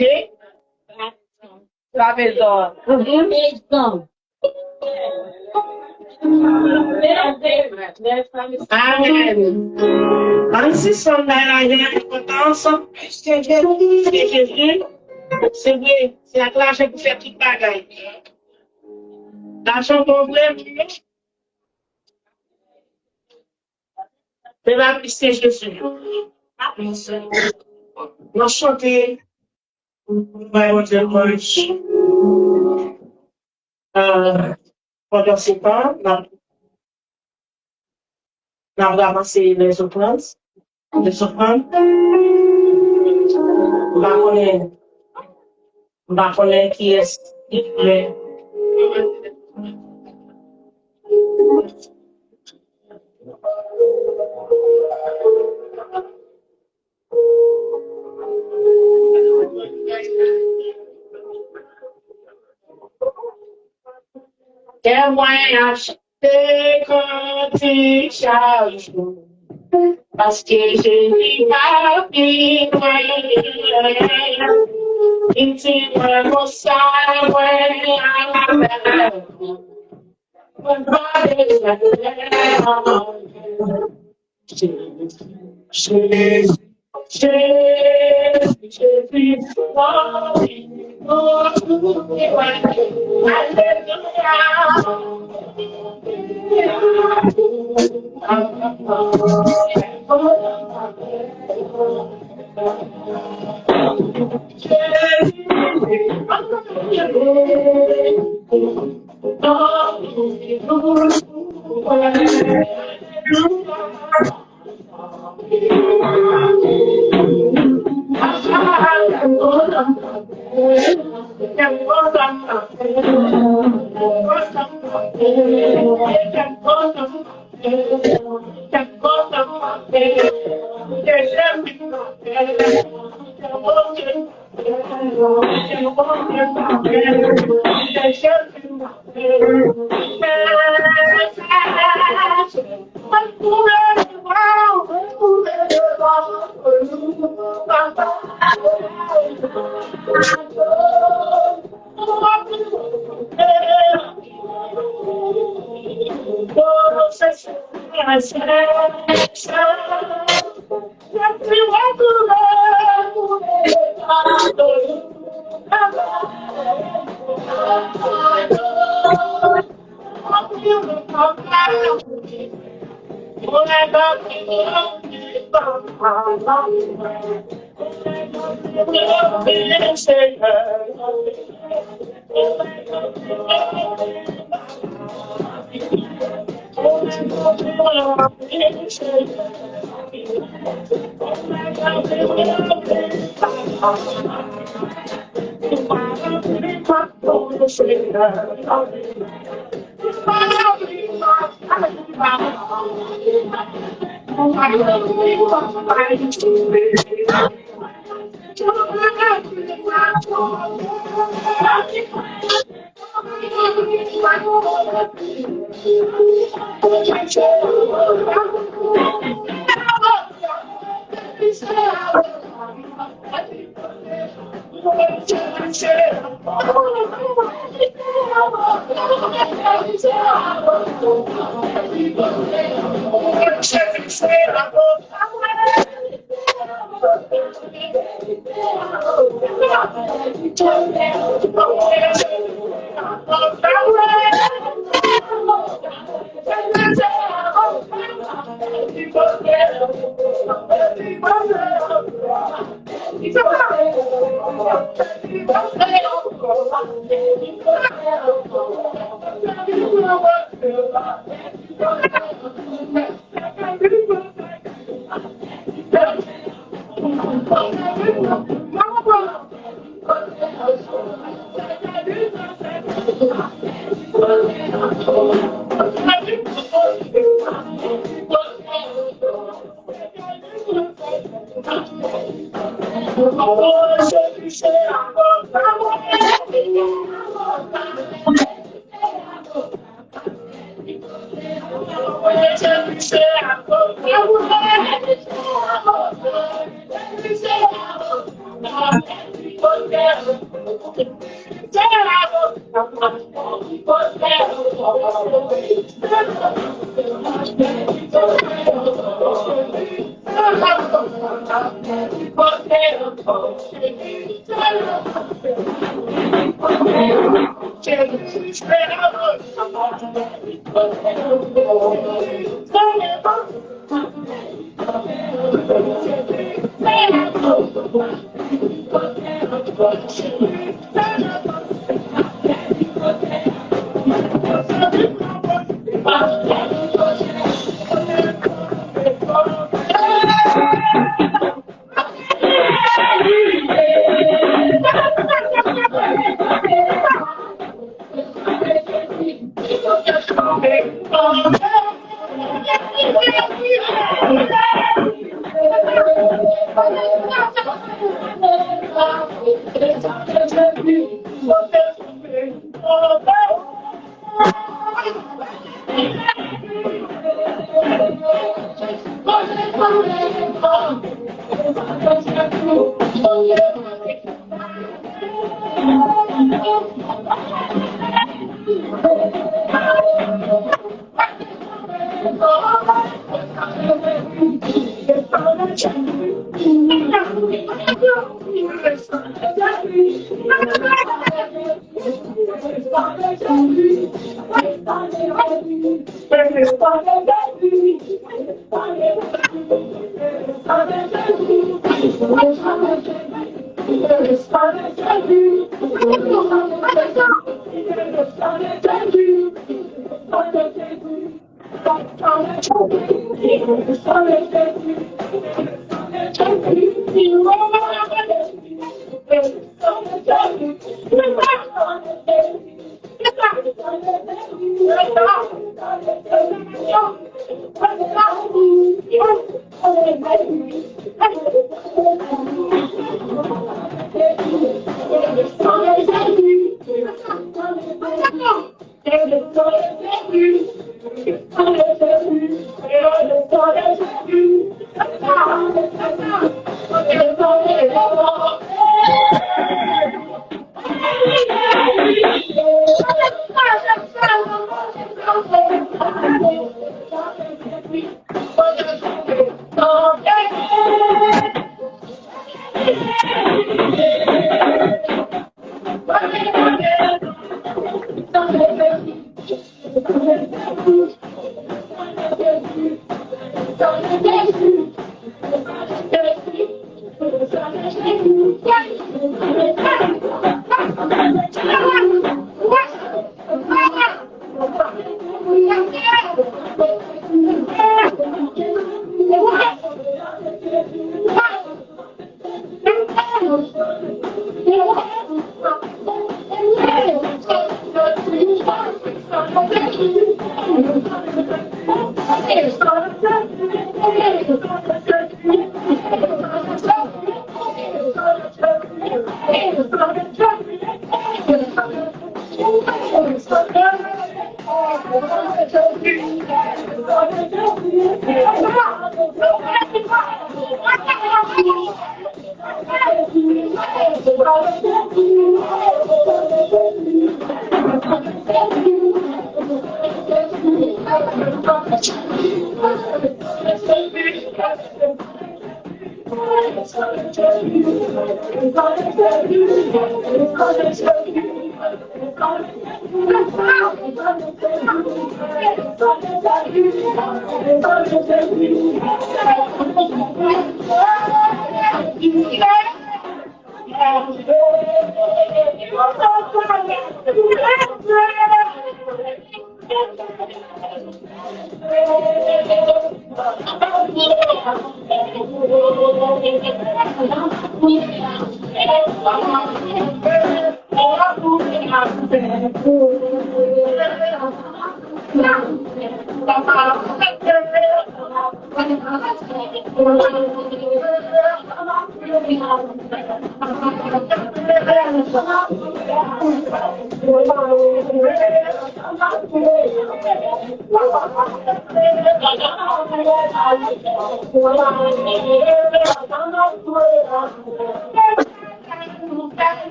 Okay? Travezor. Amen. Ainsi sont dans la importance, c'est Jésus, c'est vrai, c'est la l'argent pour faire toute bagaille. L'argent qu'on veut, c'est la c'est Jésus. Nous chanter, pendant ce temps, on va ramasser les offrandes, on va connaître qui est qui est. Témoignage quand tu charges, parce que je n'ai pas besoin. Et tu me savoir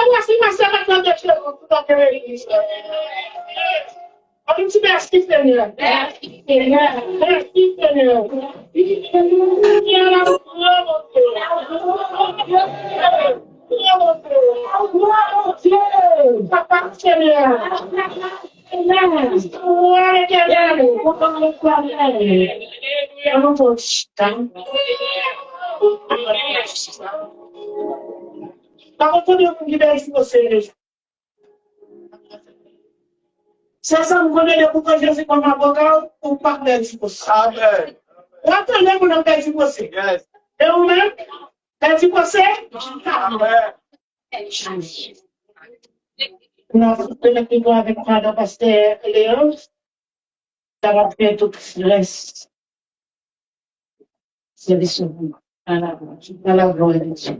voici ma sœur maintenant de chez vous, tout à fait l'église. On dit merci Seigneur. Merci Seigneur. Merci Seigneur. Papa Seigneur. Par contre, on libère ici você. Se ça me connaît pourquoi Jésus comme avocat ou partenaire ici você. Amen. Attendez pour nous faire ici você. Et vous-même, ici você? Amen. Nous sommes avec le pasteur Léon. Ça va faire tout le reste. C'est des souvenirs. À la gloire de Dieu.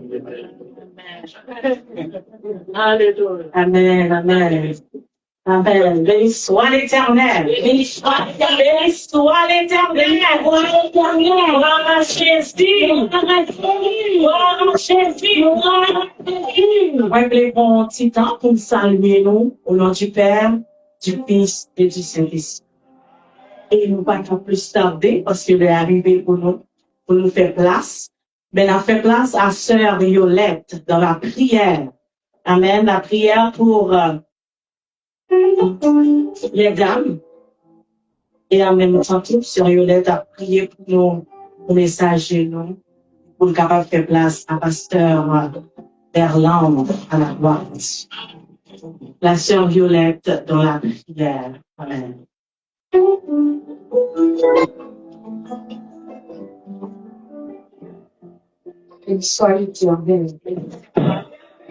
Alléluia. Amen, amen. Amen. Béni soit l'Éternel. Béni soit l'Éternel. Béni soit l'Éternel. Gloire à Jésus. Gloire à Jésus. Réglez-vous un petit temps pour saluer nous au nom du Père, du Fils et du Saint-Esprit. Et nous ne pas plus tarder parce qu'il est arrivé pour nous faire place. Mais on a fait place à Sœur Violette dans la prière. Amen. La prière pour les dames. Et en même temps, Sœur Violette a prié pour nous, pour messager nous, pour nous capable de faire place à Pasteur Berland à la droite. La Sœur Violette dans la prière. Amen. Béni soit l'Éternel.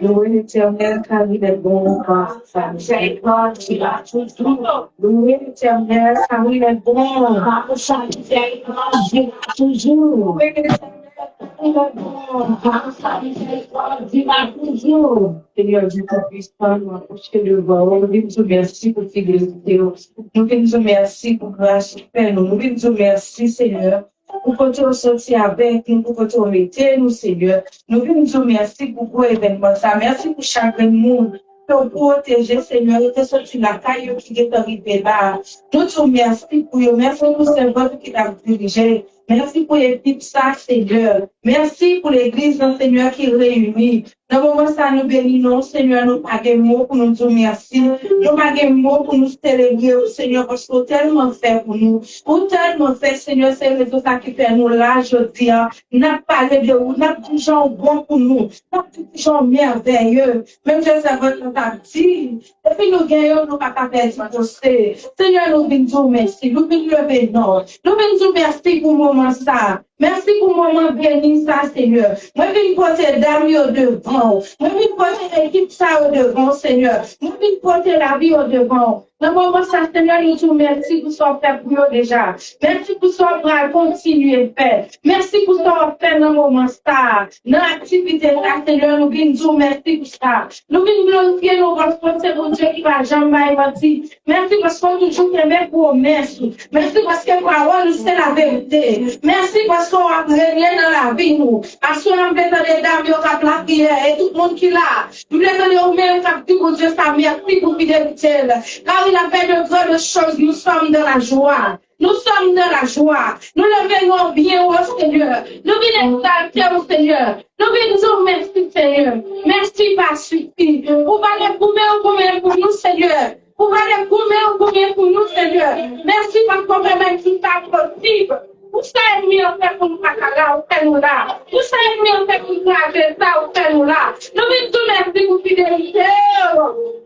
Louez l'Éternel car il est bon, car sa miséricorde dura toujours. Louez l'Éternel car il est bon, car sa miséricorde dura toujours. Louez l'Éternel car il est bon, car sa miséricorde dura toujours. Seigneur Dieu Tout-Puissant, nous approchons devant vous. Nous vous disons merci pour fidélité. Nous vous disons merci pour grâce et nous vous disons merci, Seigneur. Pour que tu sortir avec nous, pour que tu mettes nous, Seigneur. Nous vous disons merci pour vos événements. Merci pour chaque monde. Pour protéger, Seigneur, et que ce soit la caille qui est arrivée là. Nous te remercions pour eux. Merci pour ce vote qui t'a dirigé. Merci pour l'équipe, ça, Seigneur. Merci pour l'église, Seigneur, qui réunit. Dans le moment ça, nous bénissons, Seigneur, nous pas de mots pour nous dire merci. Nous pas de mots pour nous célébrer, Seigneur, parce que tellement fait pour nous. Pour tellement fait, Seigneur, c'est le ça qui fait nous là, je dis, n'a pas de vous, n'a pas de gens bons pour nous, n'a pas de gens merveilleux. Même je sais pas ce qu'on dit. Et puis nous gagnons, nous pas faire du Seigneur, nous bénissons, merci. Nous bénissons, nous bénissons, merci pour le moment ça. Merci pour le moment béni, ça, Seigneur. Moi, je vais porter dame au devant. Moi, je vais porter l'équipe ça au devant, Seigneur. Moi, je vais porter la vie au devant. Dans le moment ça, Seigneur, nous vous merci pour ce qu'on fait pour nous déjà. Merci pour ce qu'on va continuer de faire. Merci pour ce qu'on fait dans le moment ça. Dans l'activité là, Seigneur, nous vous merci pour ça. Nous vous glorifier nos parce que c'est mon Dieu qui va jamais mentir. Merci parce qu'on toujours aimé pour merci. Merci parce que parole, c'est la vérité. Merci parce qu'on a régné dans la vie, nous. Parce qu'on a fait des dames, qui ont la prière, et tout le monde qui l'a. Nous voulons donner au même qui dit, mon Dieu, ça merci pour fidélité. Car il a fait de grandes choses, nous sommes dans la joie. Nous sommes dans la joie. Nous le venons bien au Seigneur. Nous venons exalter au Seigneur. Nous venons merci, Seigneur. Merci, pas suffit. Vous allez combien pour nous, Seigneur. Vous allez combien pour nous, Seigneur. Merci parce qu'on peut même tout ça possible. Vous savez mieux faire pour nous faire là, ou faire nous là. Vous savez mieux faire pour nous faire ça, ou faire nous là. Nous venons merci pour fidélité.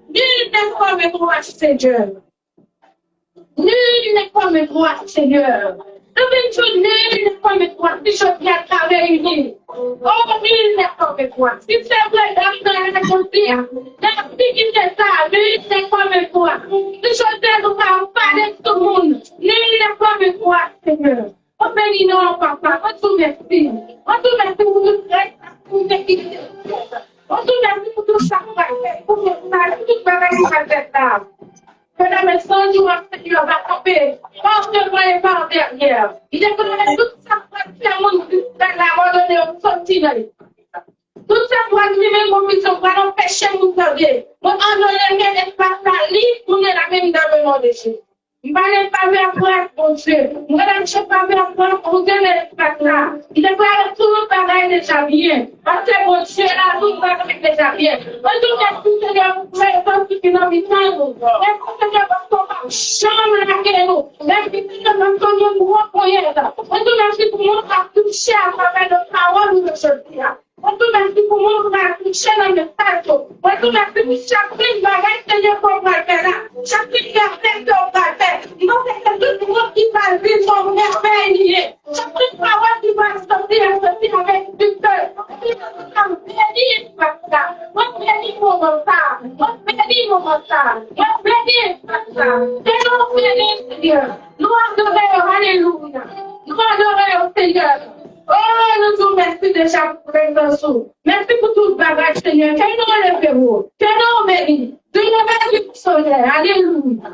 Nul n'est comme toi, Seigneur. Nul n'est comme toi, Seigneur. Nous venons nul n'est comme toi, si je viens à réunir. Oh, nul n'est comme toi. Si c'est vrai, dans la réconciliation, la vie qui fait ça, nul n'est comme toi. Si je viens nous parler de tout le monde, nul n'est comme toi, Seigneur. On bénit nous, papa. On te remercie. On te remercie pour nous faire, pour nous équiper. On te remercie pour tout ça, pour nous faire, pour tout travail qui va faire ça. Que la maison du Seigneur va tomber par devant et par derrière. Il est que tout ça, le monde va l'abandonner au sortir. Tout ça pour animer mon mission, pour empêcher nous de garder. Mon en n'est pas la libre pour la même dans le nom de Jésus. Je ne vais pas faire pour Dieu. Je ne vais pas faire pour Dieu l'espace là. Il ne va tout le travail déjà bien. Parce que mon Dieu là, tout le travail déjà bien. On dit que tout le monde peut faire ce qu'il a mis dans nous. Et pour que nous ne chambre la nous. Même si nous ne sommes pas reconnaître. On dit merci pour nous à toucher à travers nos paroles de ce dia. On dit merci pour nous à toucher dans le tato. On dit merci pour chaque bagage que nous pouvons faire là. Chaque personne qu'on va faire. Non, c'est tout le monde qui va vivre son merveille. Chaque parole qui va sortir avec victoire. On bénit ça. On bénit mon mental. On bénit mon mental. On bénit ça. Et nous bénissons Seigneur. Nous adorons, alléluia. Nous adorons Seigneur. Oh, nous vous remercions déjà pour l'intention. Merci pour tout le bagage, Seigneur. Que nous relevons. Que nous bénissons. De nous mettre du Seigneur. Alléluia.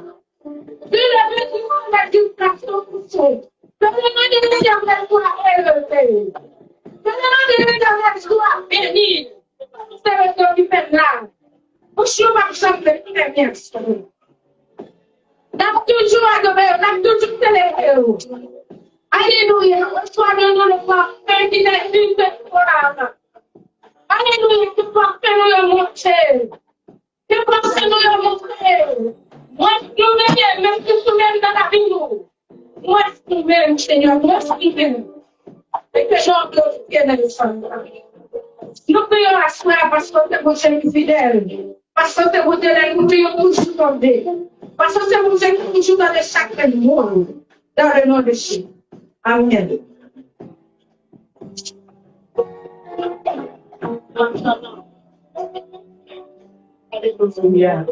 De la vie du monde à distraction poussée. Que le nom de l'Éternel soit élevé. Que le nom de l'Éternel soit béni. C'est le Dieu qui fait là. Pour chou marchand de très bien. N'a toujours adoré, n'a toujours célébré. Alléluia. Reçois de nous le parfait qui est une de toi. Alléluia. Que portez-nous le montrer. Que portez-nous le montrer. Moi, je me même si je même dans la vie, moi, je même, Seigneur, moi, je même. Et que j'en glorifie dans le sang. Nous prions à soi parce que c'est mon Dieu fidèle. Parce que c'est mon Dieu qui nous prions toujours tomber. Parce que c'est mon Dieu qui toujours dans le sacré monde. Dans le nom de Jésus. Amen. Alléluia.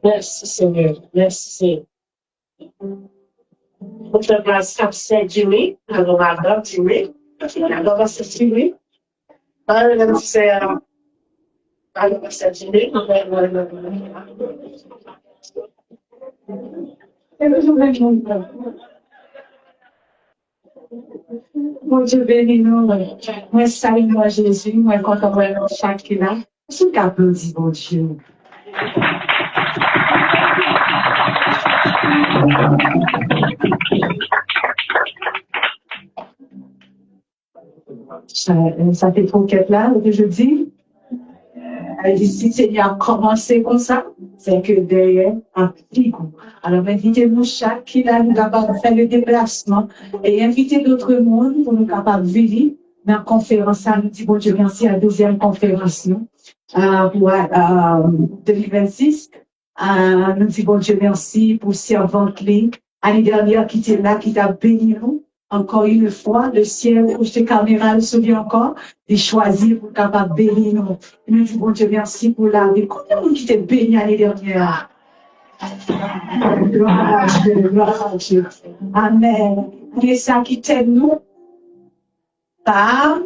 Merci Seigneur. Merci. Votre grâce c'est Jimmy. Alors, madame Jimmy. Alors, c'est Jimmy. Alors, c'est Jimmy. Mon Dieu bénis nous. Moi, salue moi Jésus. Moi, quand on voit chaque là, c'est qu'applaudit mon Dieu. Ça fait trop qu'être là, que je dis. Elle dit, si Seigneur a commencé comme ça, c'est que derrière, un petit coup. Alors, invitez-nous chaque qui là, nous capables de faire le déplacement et invitez d'autres mondes pour nous capables de venir dans la conférence. Nous disons, bon Dieu, merci à la deuxième conférence, pour 2026. Nous disons, bon Dieu, merci pour servante Link. L'année dernière, qui était là, qui t'a béni nous. Encore une fois, le ciel, où j'étais caméra, le souviens encore, de choisir pour capable de bénir nous. Nous disons, bon Dieu, merci pour la vie. Combien de monde qui t'est béni l'année dernière? Gloire à Dieu, gloire à Dieu. Amen. Et ça qui t'aide nous, par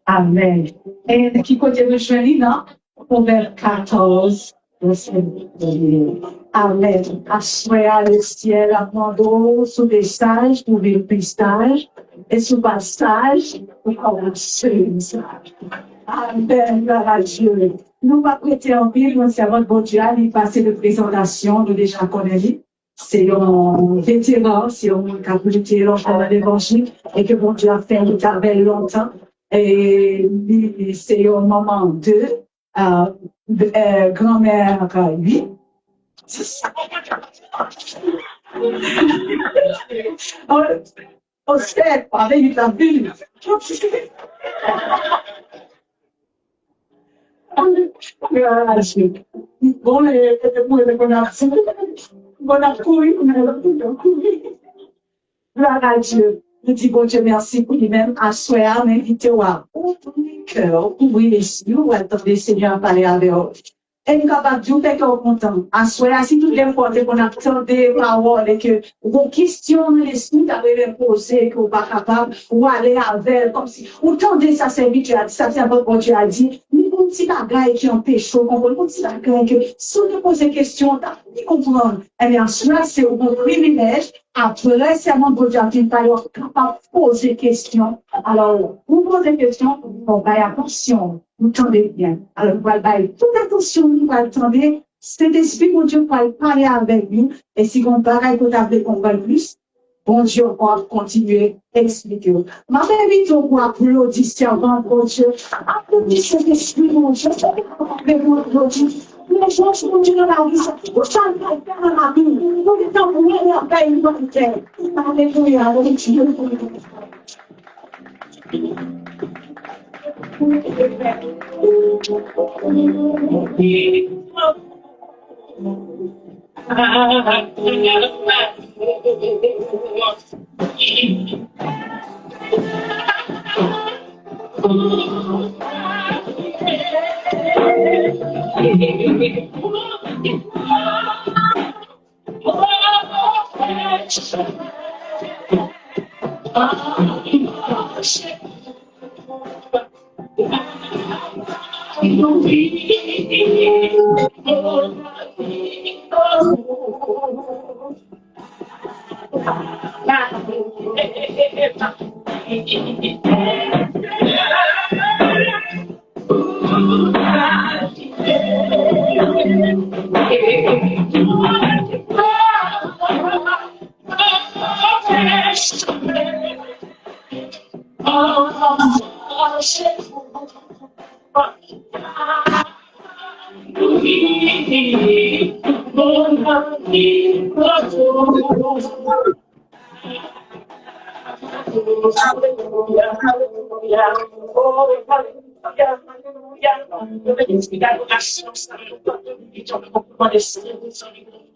Amen. Et qui côté de choisir, non? Proverbe 14. Amen. Assoyez le ciel à mon sous les sages pour le pistage et sous le passage pour commencer le sage. Amen. Gloire à Dieu. Nous va prêter en pile, mon servant bon Dieu, il passe de présentation, nous déjà connaissons. C'est un vétéran, c'est un capoté longtemps dans l'évangile et que bon Dieu a fait le travail longtemps. Et c'est un moment de grand-mère 8. On sait, avec la ville. Bon, gloire à Dieu. Nous disons, bon Dieu, merci pour lui-même. À soir, invitez-vous à ouvrir les cœurs, ouvrir les yeux, ou attendez, Seigneur, parler avec vous. Et nous sommes capables de dire qu'on est content. À soi, si tout les fois qu'on a entendu paroles et que vos questions dans l'esprit t'avaient posé, qu'on n'est pas capable, ou aller avec, comme si, autant de ça, c'est vite, tu as dit, ça, c'est un peu quand tu as dit, ni un petit bagage qui empêche, on comprend, un petit bagage que, si on te pose des questions, t'as pas comprendre. Eh bien, cela, c'est un privilège. Après, c'est un bon Dieu qui est capable de poser des questions. Alors, vous posez des questions, on va y attention. Vous tendez bien. Alors, vous allez toute attention, vous allez tendre. Cet esprit, mon Dieu, va parler avec nous. Et si on parle, vous avez compris plus, bon Dieu, on va continuer à expliquer. Ma mère, vite, on va applaudir, servant, bon Dieu. Applaudis cet esprit, mon Dieu. Avec mon Dieu. Les gens qui sont dans la vie, vous savez pas faire dans la vie. Vous êtes en train de faire paix humanitaire. Alléluia, alléluia.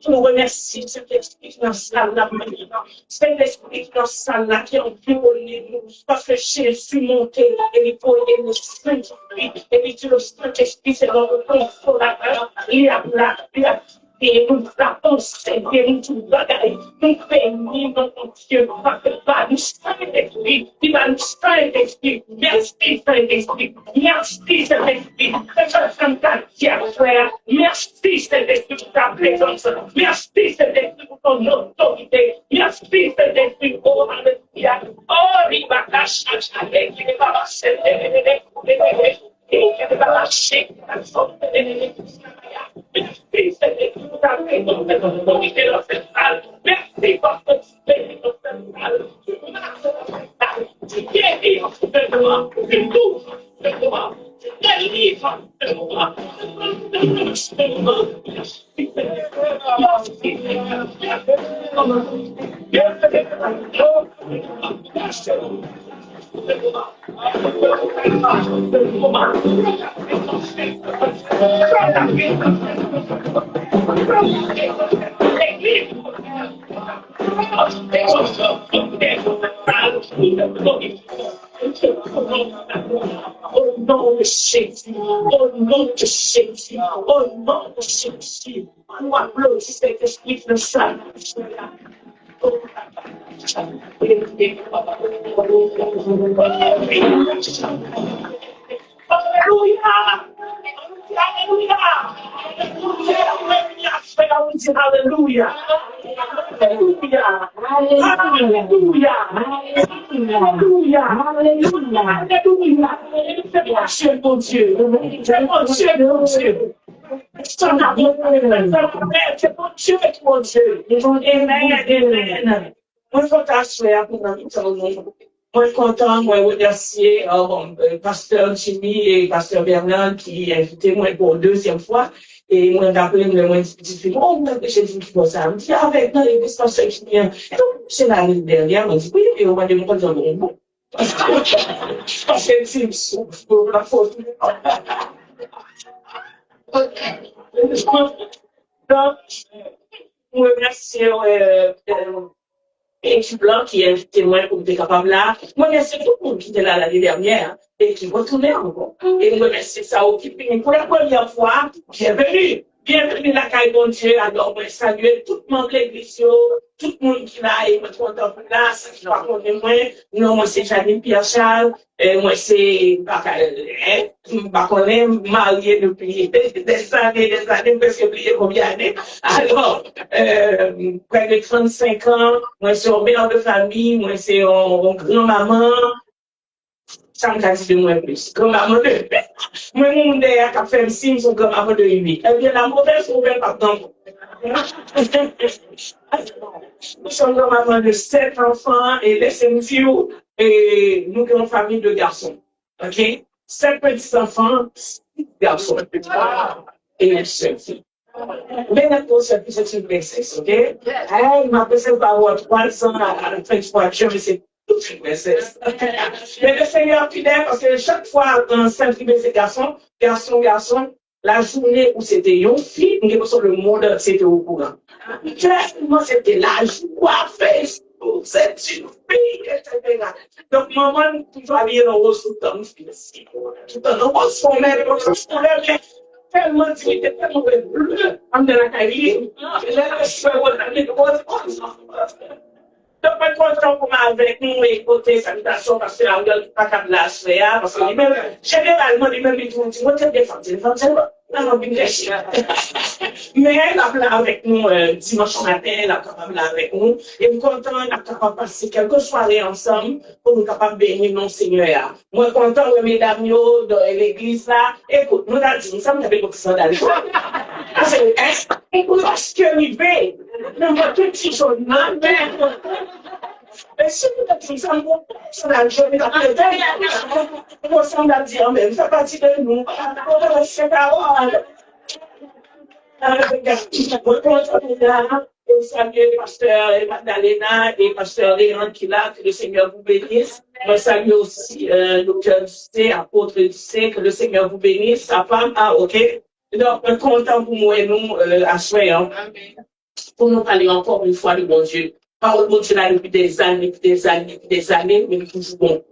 Je nous remercie, cet esprit qui est dans la salle là maintenant. Cet esprit qui est dans la salle là, qui a violé nous. Parce que Jésus monté et il faut aider le Saint-Esprit. Et puis le Saint-Esprit, c'est notre consolateur. Il a la et nous frappons Seigneur, tout bagaille. Nous bénissons notre Dieu. Par le Saint-Esprit, il va le Saint-Esprit. Merci Saint-Esprit. Merci Saint-Esprit. Merci Saint-Esprit pour ta présence. Merci Saint-Esprit pour ton autorité. Merci Saint-Esprit pour Alléluia. Oh, il va cacher avec les babas. Merci, Seigneur, pour ta présence et ton autorité dans cette salle. Merci parce que tu bénis dans cette salle. Tu marches dans cette salle. Tu guéris dans cette salle. Tu touches dans cette salle. Tu délivres dans cette salle. Tu donnes dans cette salle. Merci, Seigneur. Merci, Seigneur. Merci, oh nom de Jésus, oh nom de Jésus, oh nom de Jésus, nous applaudissons cet esprit de salle. Hallelujah! Hallelujah! Hallelujah! Hallelujah! Hallelujah! Hallelujah! Hallelujah! C'est mon Dieu, mon Dieu! C'est mon Dieu, mon Dieu! C'est mon Dieu, mon Dieu! Amen, amen! Moi, je suis content pour nous. Moi, content, moi, remercier pasteur Jimmy et pasteur Bernard qui invité moi pour deuxième fois. Et moi, d'après moi, je dis, oh, j'ai dit qu'il faut ça. Je dis, avec nous, les pasteur Jimmy, c'est l'année dernière, on dit, oui, et on va dire, moi, bon. Parce que c'est pour la faute. Donc, je remercie équipe là qui est témoin pour être capable là. Moi, merci tout le monde qui était là l'année dernière et qui retournait encore. Et moi, merci ça occupé. Pour la première fois, bienvenue. Bienvenue la caille bon Dieu. Alors, moi, saluer tout le monde de l'église, tout le monde qui là et moi, content pour là, ça qui va connaître moi. Non, moi, c'est Janine Pierre-Charles. Moi, c'est, pas qu'on est marié depuis des années, parce que oublié combien d'années. Alors, près de 35 ans, moi, c'est un mère de famille, moi, c'est un grand-maman. Ça me dit de moi plus. Grand-maman de, moi, mon père qui a fait un signe, son grand-maman de 8. Eh bien, la mauvaise nouvelle, par exemple. Nous sommes grand-maman de 7 enfants et laissez-nous dire, et nous avons une famille de garçons. OK? 7 petits enfants, 6 garçons. Et une seule fille. Mais maintenant, c'est une princesse, OK? Elle m'a passé par 3 ans à la fin du voiture, mais c'est toute une princesse. Mais le Seigneur fidèle, parce que chaque fois, dans 5 ces garçons, la journée où c'était une fille, le monde, c'était au courant. Tellement c'était la joie, Facebook, c'est une fille, etc. Donc, maman, toujours habillée dans le rose tout le temps, tout le temps, rose sommet, tellement dit, tellement bleu, en de la caille, donc, pas content pour avec nous et côté salutation parce que la gueule pas qu'à la faire parce que même généralement les mêmes ils vont dire moi t'es défendu non bien mais elle a parlé avec nous dimanche matin elle a parlé avec nous et nous content on a capable passer quelques soirées ensemble pour nous capable bénir non Seigneur moi content de mesdames dans l'église là écoute nous a dit nous sommes avec beaucoup de d'aller écoute parce que nous veut non tout petit chose non mais si vous êtes ensemble, c'est la journée d'après, on semble à dire, mais ça fait partie de nous. On va se parole. Et saluer le pasteur Magdalena et pasteur Léon qui est là, que le Seigneur vous bénisse. Moi, salue aussi docteur Ducé, apôtre Ducé, que le Seigneur vous bénisse. Sa femme, ok. Donc, content pour moi et nous, à soir, pour nous parler encore une fois du bon Dieu. Parole bon Dieu là depuis des années, mais toujours bon.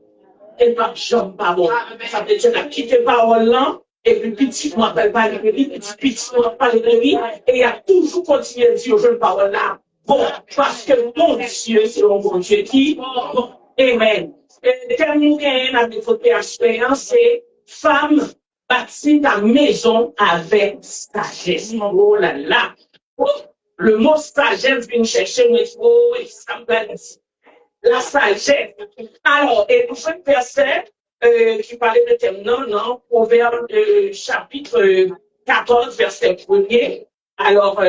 Et pas jamais pas bon. Ça veut dire qu'on a quitté parole là, et puis petit, moi, appelle pas de lui, petit, moi, parle de lui, et il a toujours continué à dire, je ne parle là. Bon, parce que mon Dieu, c'est un bon Dieu qui, bon, amen. Et quand nous gagnons avec votre expérience, c'est femme bâtit ta maison avec sagesse. Oh là là. Le mot sagesse vient chercher le mot et ça me dit. La sagesse. Alors, et pour chaque verset qui parlait de thème, non, Proverbe chapitre 14, verset 1er. Alors,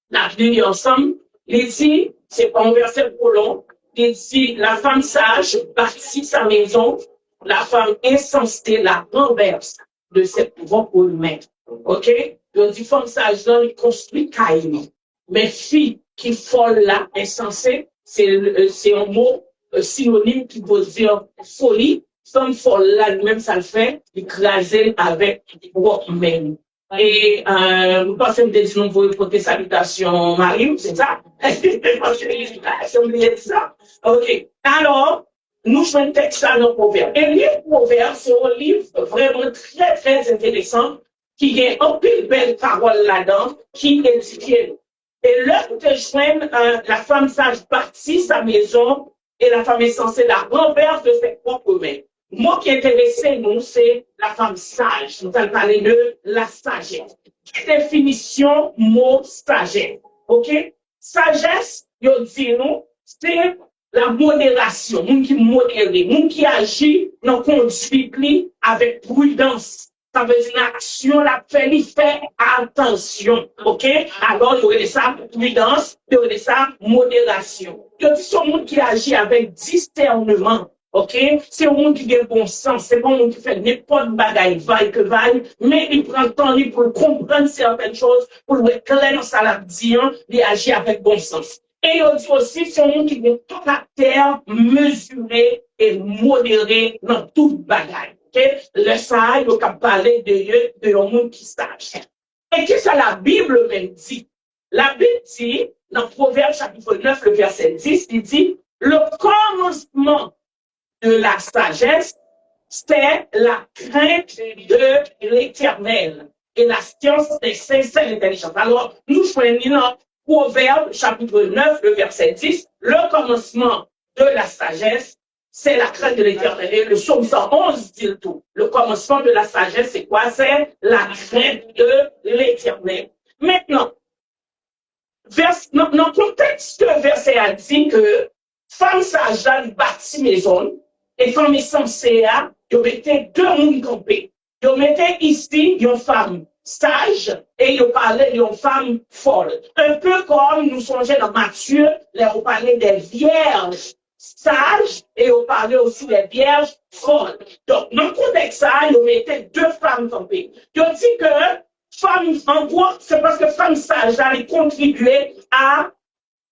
la Bible ensemble, il dit, c'est pas un verset trop long, il dit, la femme sage bâtit sa maison, la femme insensée la renverse de ses propres mains. OK? Donc, dit femme sage, il construit caille. Mais fille qui folle là, insensée, c'est un mot synonyme qui veut dire folie. Femme folle là, même ça le fait, écraser avec propres mains. Et nous pensons que nous voulons porter salutation Marie, c'est ça? C'est oublié de ça. OK. Alors, nous faisons un texte à nos proverbes. Et les proverbes, c'est un livre vraiment très, très intéressant qui a un peu de belles paroles là-dedans qui édifie nous. Et là, nous te joignons la femme sage bâtit sa maison et la femme est censée la renverse de ses propres mains. Moi qui intéressé, nous, c'est la femme sage. Nous allons parler de la sagesse. Définition, mot sagesse. OK? Sagesse, je dis nous, c'est la modération. Moun qui modère, moun qui agit dans conduite avec prudence. Ça veut dire l'action, la fait attention. OK? Alors, il y a ça prudence, il y a ça modération. Il y a ce monde qui agit avec discernement. OK? C'est un monde qui a bon sens. C'est pas un monde qui fait n'importe bagaille, vaille que vaille, mais il prend le temps pour comprendre certaines choses, pour le clair dans sa labdian, il agit avec bon sens. Et il dit aussi, c'est un monde qui a un caractère mesuré et modéré dans toute bagaille. Okay? Le sage, il a parlé de un monde qui sache. Et qu'est-ce que la Bible même dit? La Bible dit, dans Proverbe chapitre 9, le verset 10, il dit, le commencement de la sagesse, c'est la crainte de l'Éternel et la science des sincères intelligence. Alors, nous choisissons dans Proverbe chapitre 9, le verset 10, le commencement de la sagesse, c'est la crainte de l'Éternel. Et le psaume 111 dit le tout. Le commencement de la sagesse, c'est quoi? C'est la crainte de l'Éternel. Maintenant, dans le contexte que verset a dit que femme sage bâtit maison et femme essentielle, ils mettaient deux mondes campés. Ils mettaient ici une femme sage et ils parlaient d'une femme folle. Un peu comme nous songeons dans Matthieu, on parlait des vierges sages et on parlait aussi des vierges folles. Donc, dans le contexte ça, ils mettaient deux femmes campées. Ils ont dit que femme, en gros, c'est parce que femme sage allait contribuer à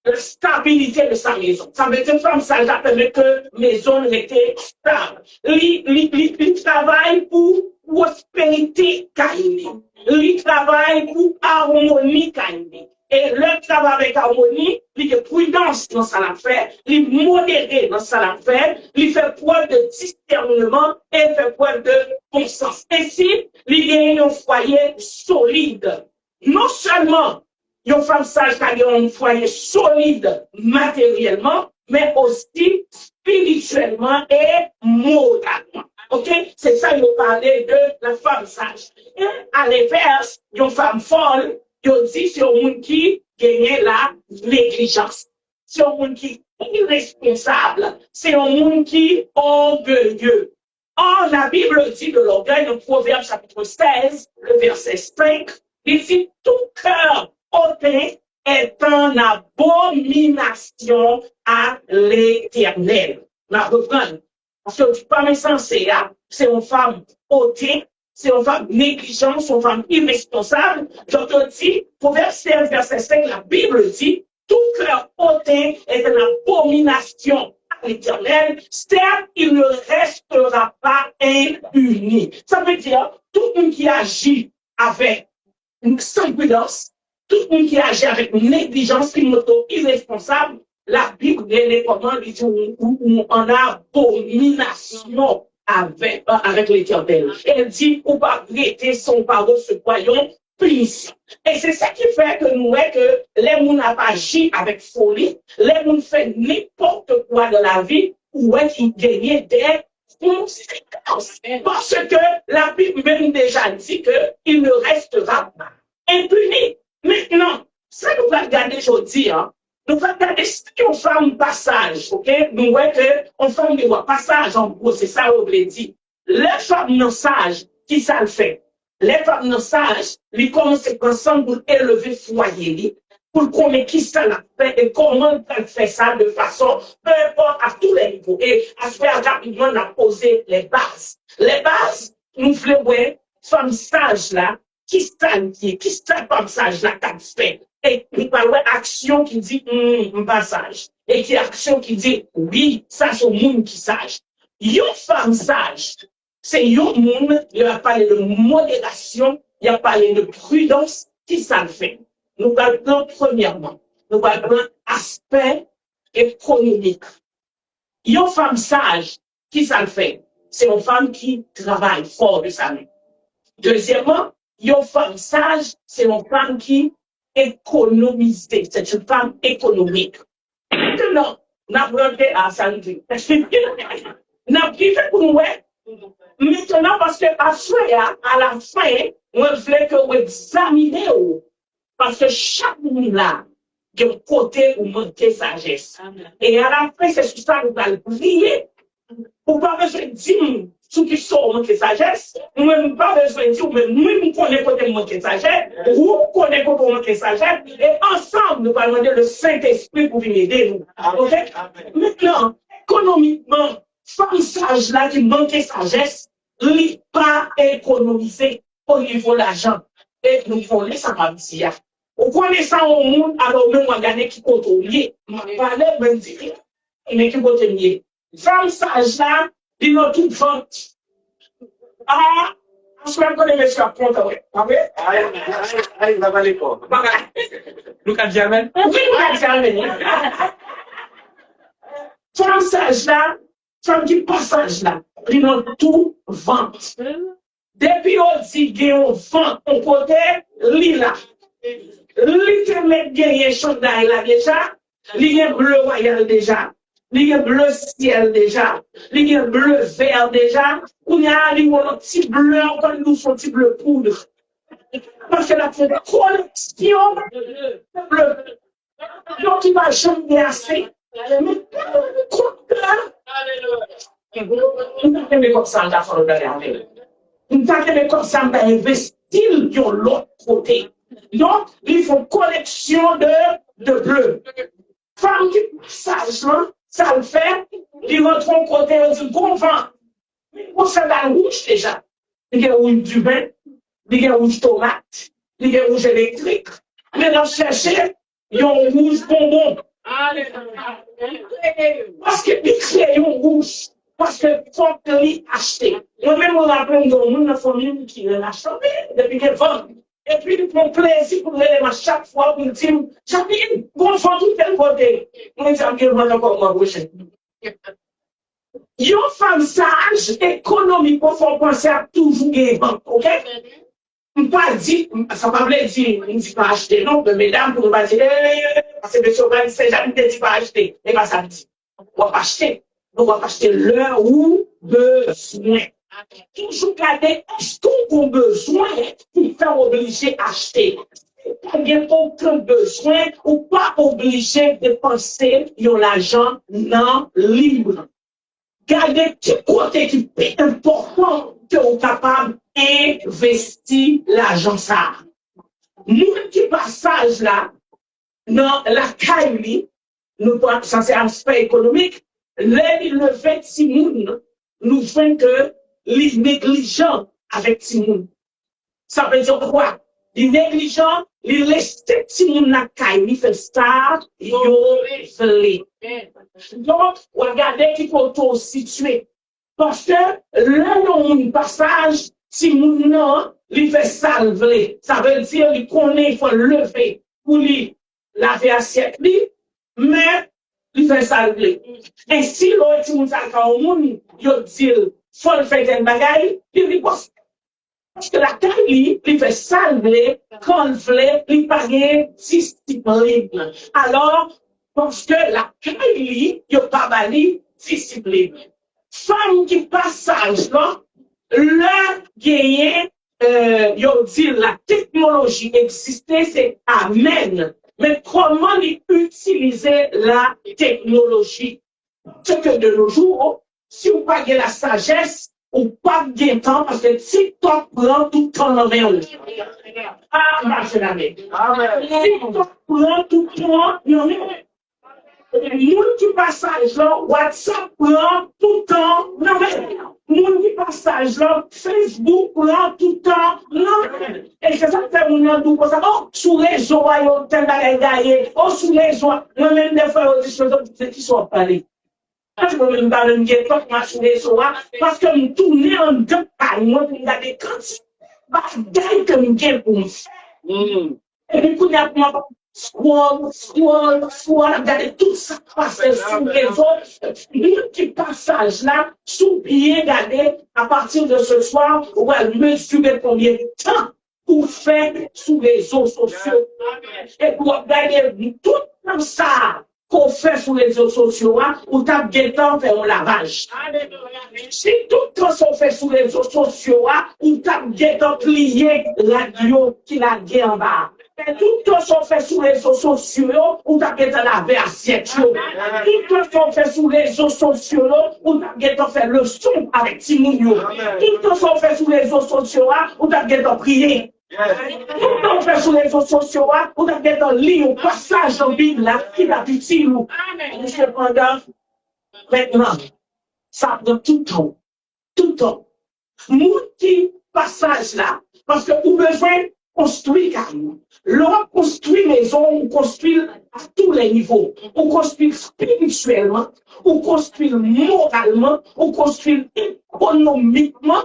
la stabilité de sa maison. Ça veut dire que femme sage permet que maison était stable. Il travaille pour prospérité caïnée. Il travaille pour harmonie caïnée. Et le travail avec harmonie, il est prudence dans sa affaire, il est modéré dans sa affaire, il fait preuve de discernement et fait preuve de bon sens. Ainsi, il y a un foyer solide. Non seulement une femme sage qui a un foyer solide matériellement, mais aussi spirituellement et moralement. OK? C'est ça, il parlait de la femme sage. Et à l'inverse, une femme folle, il dit c'est un monde qui gagne la négligence. C'est un monde qui est irresponsable. C'est un monde qui est orgueilleux. Or, la Bible dit de l'orgueil, dans Proverbe chapitre 16, le verset 5, il dit tout cœur hautain est en abomination à l'Éternel. On reprend. Parce que une femme insensée, c'est une femme hautaine, c'est une femme négligente, c'est une femme irresponsable. Donc, on dit, Proverbe 16, verset 5, la Bible dit, tout cœur hautain est en abomination à l'Éternel. Certes, il ne restera pas impuni. Ça veut dire, tout le monde qui agit avec une sans prudence, tout le monde qui agit avec une négligence, qui est irresponsable, la Bible les commande en abomination avec l'Éternel. Elle dit, ou pas prêter son parole ce croyant punition. Et c'est ça qui fait que nous voyons que les gens n'ont pas agi avec folie, les gens font n'importe quoi dans la vie, ou est qu'ils gagnent des conséquences. Parce que la Bible même déjà dit qu'il ne restera pas impuni. Maintenant, ça nous va regarder aujourd'hui, hein. Nous allons regarder si on fait un passage, ok? Nous voyons qu'on fait un passage, en gros, c'est ça, on veut dire. Les femmes non sages, qui ça le fait? Les femmes non sages, ils commencent ensemble pour élever le foyer, pour connaître qui ça l'a fait et comment elle fait ça de façon, peu importe, à tous les niveaux. Et à faire rapidement, on a posé les bases. Les bases, nous voulons voir, femmes sages là, qui ça femme sage là, qu'a fait? Et il parle action qui dit un passage. Et qui action qui dit oui, ça c'est un monde qui sage. Une femme sage, c'est un monde, il a parlé de modération, il a parlé de prudence, qui ça le fait. Nous parlons premièrement, nous parlons aspect économique. Une femme sage, qui ça le fait? C'est une femme qui travaille fort de sa vie. Deuxièmement, une femme sage, c'est une femme qui économisée, c'est une femme économique. Maintenant, on a brûlé à Sandy. On a pris pour nous. Maintenant, parce que à la fin, on voulait que vous examinez, parce que chaque monde là, il y a un côté où manquer sagesse. Et à la fin, c'est sur ça que vous allez prier. Vous n'avez pas besoin de dire ceux qui sont manqués sagesse. Nous n'avons pas besoin de dire, mais nous connaissons côté manquer sagesse. Vous connaissez côté manquer sagesse. Et ensemble, nous allons demander le Saint-Esprit pour venir aider nous. Okay? Maintenant, économiquement, femme sage là qui manquait sagesse, n'est pas économisé au niveau de l'argent. Et nous voulons ça va dire. Vous connaissez ça au monde, alors nous, on va gagner qui contrôle. On va parler, ben dire, mais qui contrôle. Femme sage là, il a toute vente. Je vais me connaître, monsieur, à compte, oui. Allez, va aller pas. Lucas Germain? Oui, Lucas Germain. Femme sage là, femme qui passage là, il a tout vente. Depuis on dit qu'il y a un vent, on côté, li là. Li te met gagné chandail là déjà, li y a bleu royal déjà, li y a bleu ciel déjà, li y a bleu vert déjà, on y a un petit bleu, encore nous son petit bleu poudre. Parce que la fait collection de bleu. Donc il va jamais assez. Mais comme ça, on a fait le dernier. Nous avons comme ça investir de l'autre côté. Donc, il faut une collection de bleu. Femme qui passage là, ça le fait, ils rentrent au côté, ils disent, bon vent. On s'en a rouge déjà. Il y a rouge du vin, il y a rouge tomate, il y a rouge électrique. Maintenant, cherchez, il y a un rouge bonbon. Parce que les crayons rouges, parce que faut que les acheter. Moi-même, on a plein de monde dans la famille qui l'a acheté depuis qu'elle vend. Et puis, ils font plaisir pour les à chaque fois pour dire, Jacqueline, bon, faut tout tel côté. On dit, Jacqueline, on va encore m'embaucher. Une femme sage, économique, pour faire penser à toujours gagner, ok? On pas dire, ça va pas dire, on dit pas acheter, non, mais mesdames, pour pas dire, parce que monsieur Blanc, c'est jamais dit pas acheter, mais pas ça dit. On va pas acheter. On va pas acheter l'heure ou besoin. Toujours garder, est-ce qu'on a besoin pour faire obliger acheter? Il n'y a aucun besoin ou pas obligé de penser sur l'argent non libre. Gardez petit côté qui est important que vous êtes capable d'investir l'argent ça. Nous, qui passage là, dans la caille, nous, ça c'est un aspect économique, le fait Timoun, nous faisons que les négligents avec Timoun. Ça veut dire quoi? Les négligents, les laisser Timoun la caille, ils font ça, ils ont donc, regardez qu'il faut tout situer. Parce que là, on passage, Timoun non, il fait salver. Ça veut dire qu'il connaît, il faut lever pour lui laver assiette, mais il fait salver. Et si l'autre Timoun ça au monde, il dit, faut le faire des bagailles, il dit, parce que la caille, il fait salver, quand il veut, il pague discipline. Alors, parce que la caille, il n'y a pas de discipline. Femme qui passage là, le gagner, dit la technologie existait, c'est amen. Mais comment utiliser la technologie? C'est que de nos jours, si vous payez la sagesse, ou pas de temps, parce que TikTok prend tout le temps dans le ah, ma chère amie. TikTok prend tout le temps dans le moun qui passage là, WhatsApp prend tout le temps, non, moun qui passage là, Facebook prend tout le temps, non, et c'est ça que fait moun tout comme ça, oh, sous les réseaux, yo, tel bagay gaye, oh, sous les réseaux, moi même des fois, yo, des choses qui sont parlées. Parce que je me parle de TikTok, moi, sous les réseaux, parce que je tourne en deux pas, moi, pour regarder quand bagay que je gagne pour me faire. Et puis, quand il y a scroll, regardez tout ça passer sur les autres. Nous qui passage là, sous bien regarder, à partir de ce soir, on va mesurer combien de temps pour faire sous les réseaux sociaux. Et pour regarder tout comme ça qu'on fait sur les réseaux sociaux, ou t'as bien temps faire un lavage. Si tout le temps qu'on fait sur les réseaux sociaux, ou t'as bien temps plier la radio qui la guerre en bas. Et tout le temps qu'on fait sur les réseaux sociaux, ou t'as bien temps laver assiette. Tout le temps qu'on fait sur les réseaux sociaux, ou t'as bien temps faire le son avec Timounio. Tout le temps qu'on fait sur les réseaux sociaux, ou t'as bien temps prier. Tout le temps qu'on fait sur les réseaux sociaux, ou t'as bien temps lire au passage dans la Bible qui va utile. Mais cependant, maintenant, ça prend tout le temps. Tout le temps. Multi passage là, parce que vous besoin construire carrément. L'on construit maison, on construit à tous les niveaux. On construit spirituellement, on construit moralement, on construit économiquement.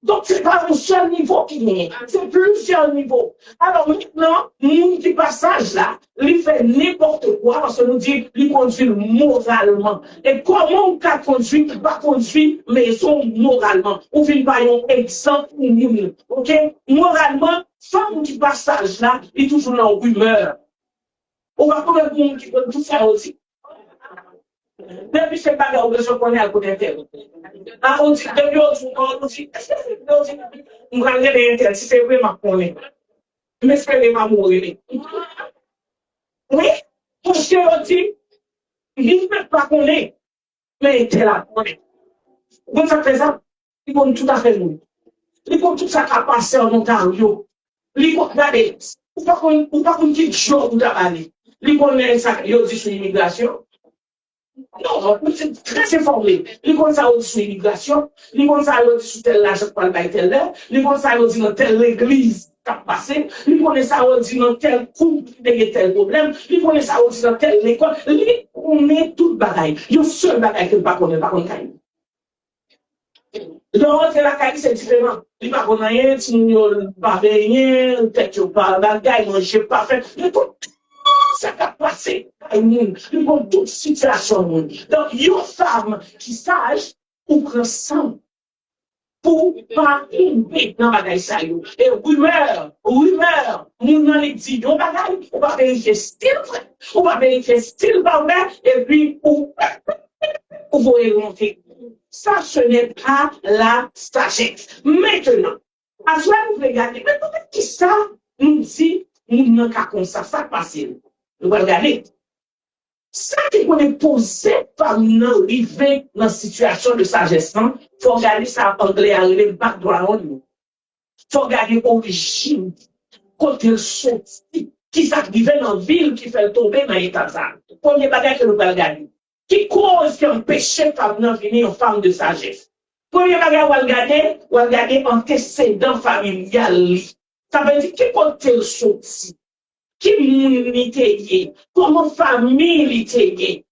Donc, c'est pas un seul niveau qui est, c'est plusieurs niveaux. Alors maintenant, nous qui passage là, il fait n'importe quoi parce que nous dit, il conduit moralement. Et comment on peut conduire, il va conduire maison moralement. On vient par un exemple pour nous. OK? Moralement, femme qui passage là, il est toujours dans rumeur. On va trouver un monde qui peut tout ça aussi. Depuis ce bagage, on se connaît à côté d'elle. Ah, on dit, depuis on dit, on va aller à si c'est vraiment connaît. Mais est-ce qu'elle va mourir? Oui, parce qu'on dit, il ne peut pas connaître, mais elle la connaît. Bon, ça fait ça, il va tout à fait nous. Il va tout ça qui a passé en Ontario. Il va regarder, ou pas qu'on dit jour où aller. Il connaît ça, il dit sur l'immigration. Non, c'est très informé. Les gens savent sur l'immigration, les gens savent sur tel l'argent pour le bail tel là, les gens savent dans telle église qui a passé, les gens savent dans tel couple qui a tel problème, les gens savent dans telle école, on est tout bagaille. Il y a un seul bagaille que ne connaît pas qu'on caille. Donc, la caille, c'est différent. Il va qu'on rien, si nous pas rien, peut-être pas bagaille, manger pas fait, ça va passer à une toute situation. Donc, une femme qui sage ou prend sang pour pas tomber dans la bagaille ça. Et rumeur, nous n'en dit, on va vérifier style vrai, on va vérifier style pas vrai, et puis, vous voyez monter. Ça, ce n'est pas la sagesse. Maintenant, à soi, vous regardez, mais peut-être qui ça nous dit, nous n'en qu'à comme ça passe. Nous allons regarder. Ça qui est posé par nous arriver dans la situation de sagesse, il faut regarder ça en anglais, arriver background. Il faut regarder l'origine, côté sorti, qui s'active dans la ville qui fait tomber dans l'état de ça. Premier bagage que nous allons regarder. Qui cause qui empêche femme de venir en femme de sagesse? Premier bagage, on va regarder antécédent familial. Ça veut dire qui côté sorti. Qui l'unité, comment famille l'unité.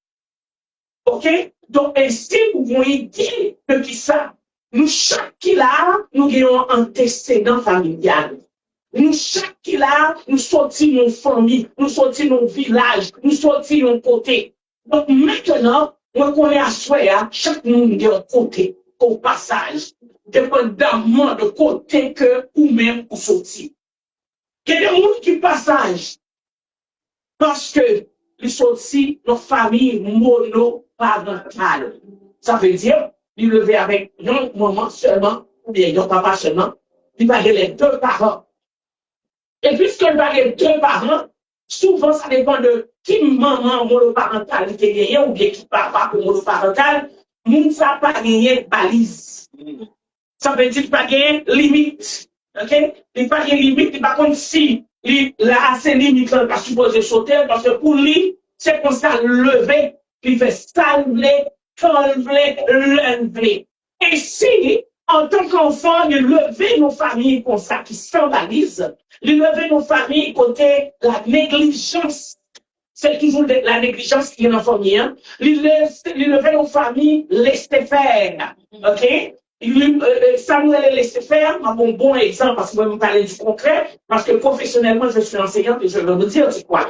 OK? Donc, ainsi, vous voyez dire que qui ça? Nous, chaque qui là, nous avons un antécédent familial. Nous, chaque qui là, nous sortis nos familles, nous sortis nos villages, nous sortis nos côtés. Donc, maintenant, on connaît à soi, chaque monde a un côté, au passage, dépendamment de côté que ou même pour sortir. Il y a des gens qui passent parce que ils sont aussi nos familles monoparentales. Ça veut dire, ils levaient avec un maman seulement, ou bien un papa seulement, ils parlaient les deux parents. Et puisqu'ils parlaient deux parents, souvent ça dépend de qui maman monoparentale qui gagne ou bien qui papa monoparental, moun ça pas gagné balise. Ça veut dire pas gagné limite. OK? Il pas gagné limite, il pas comme si il a assez limite là pas supposé sauter parce que pour lui c'est comme ça lever, il fait salver, lever. Et si en tant qu'enfant, il levait nos familles comme ça qui scandalisent, il levait nos familles côté la négligence. C'est toujours la négligence qui est dans la famille. Hein? Il levait nos familles, laissez faire. OK? Samuel laissé faire, un bon exemple, parce que je vais vous parler du concret, parce que professionnellement, je suis enseignante et je vais vous dire, c'est quoi?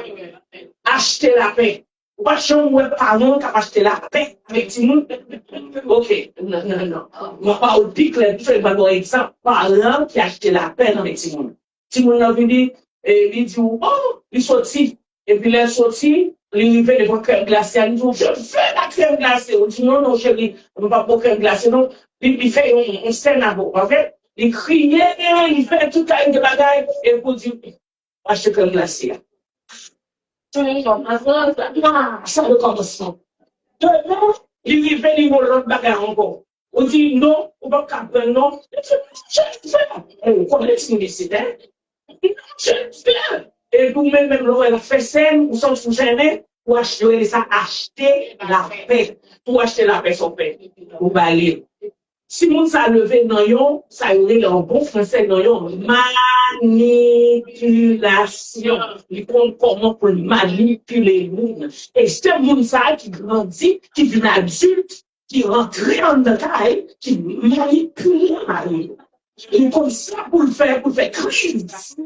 Acheter la paix. Pas chambre parent qui a acheté la paix avec tout le monde. OK. Non. Moi, pas au dit que je vais vous exemple, parent qui a acheté la paix avec tout le monde. Tout le monde a venu, il dit, oh, il sortit. Et puis, il est sorti, il fait devant crème glacée. Il dit, je fais la crème glacée. On dit, non, chérie, on ne va pas crème glacée, non. Il fait une scène à vous. En fait, il criait, il fait tout un de bagaille, et vous dit, achetez crème glacée. Ça le commencement. Demain, il fait l'autre bagaille encore. On dit, non, on va pas non. On connaît ce qu'il décide. Et vous-même, elle fait scène, ou sans vous gêner, pour acheter la paix. Pour acheter la paix, son paix. Vous allez. Si moun sa levé dans yon, ça y est en bon français dans yon, manipulation. Il compte comment pour manipuler moun. Et c'est moun sa qui grandit, qui devient adulte, qui rentre en détail, qui manipule la vie. Il comme ça pour le faire crise.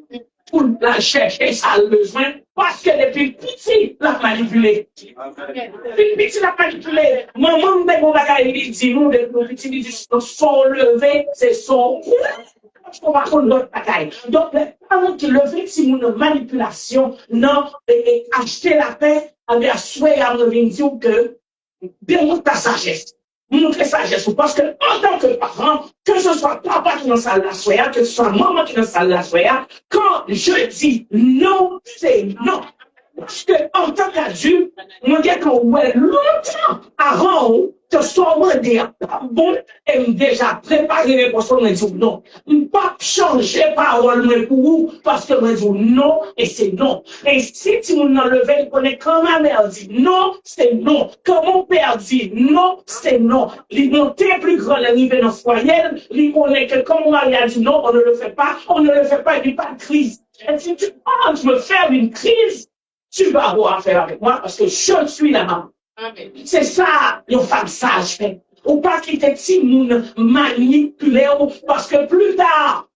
Pour la chercher, ça a besoin. Parce que depuis petit, la manipulé. Depuis petit, la manipulé. Maman, dès qu'on va gagner, il dit, nous, depuis petit, il dit, son levé, c'est son parce qu'on va prendre notre bataille. Donc, les parents qui levent, si nous une manipulation, non, et acheter la paix, avec un souhait à nous dire que, démontre ta sagesse. Montrer sagesse. Parce que, en tant que parent, que ce soit papa qui est dans la salle d'assoya, que ce soit maman qui est dans la salle d'assoya, quand je dis non, c'est non. Parce que, en tant qu'adulte, nous avons longtemps avant que soit bon et déjà préparé les réponses, on dit non. Pas changer parole pour vous parce que on dit non et c'est non. Et si tu m'en levé, connaît quand ma mère dit non, c'est non. Quand mon père dit non, c'est non. Les montées plus grand l'arrivée dans le foyer, il connaît que quand mon mari a dit non, on ne le fait pas, et puis pas de crise. Et si tu penses me faire une crise, tu vas avoir affaire avec moi parce que je suis la maman. C'est ça, une femme sage fait. Ou pas quitter si moun manipuler parce que plus tard,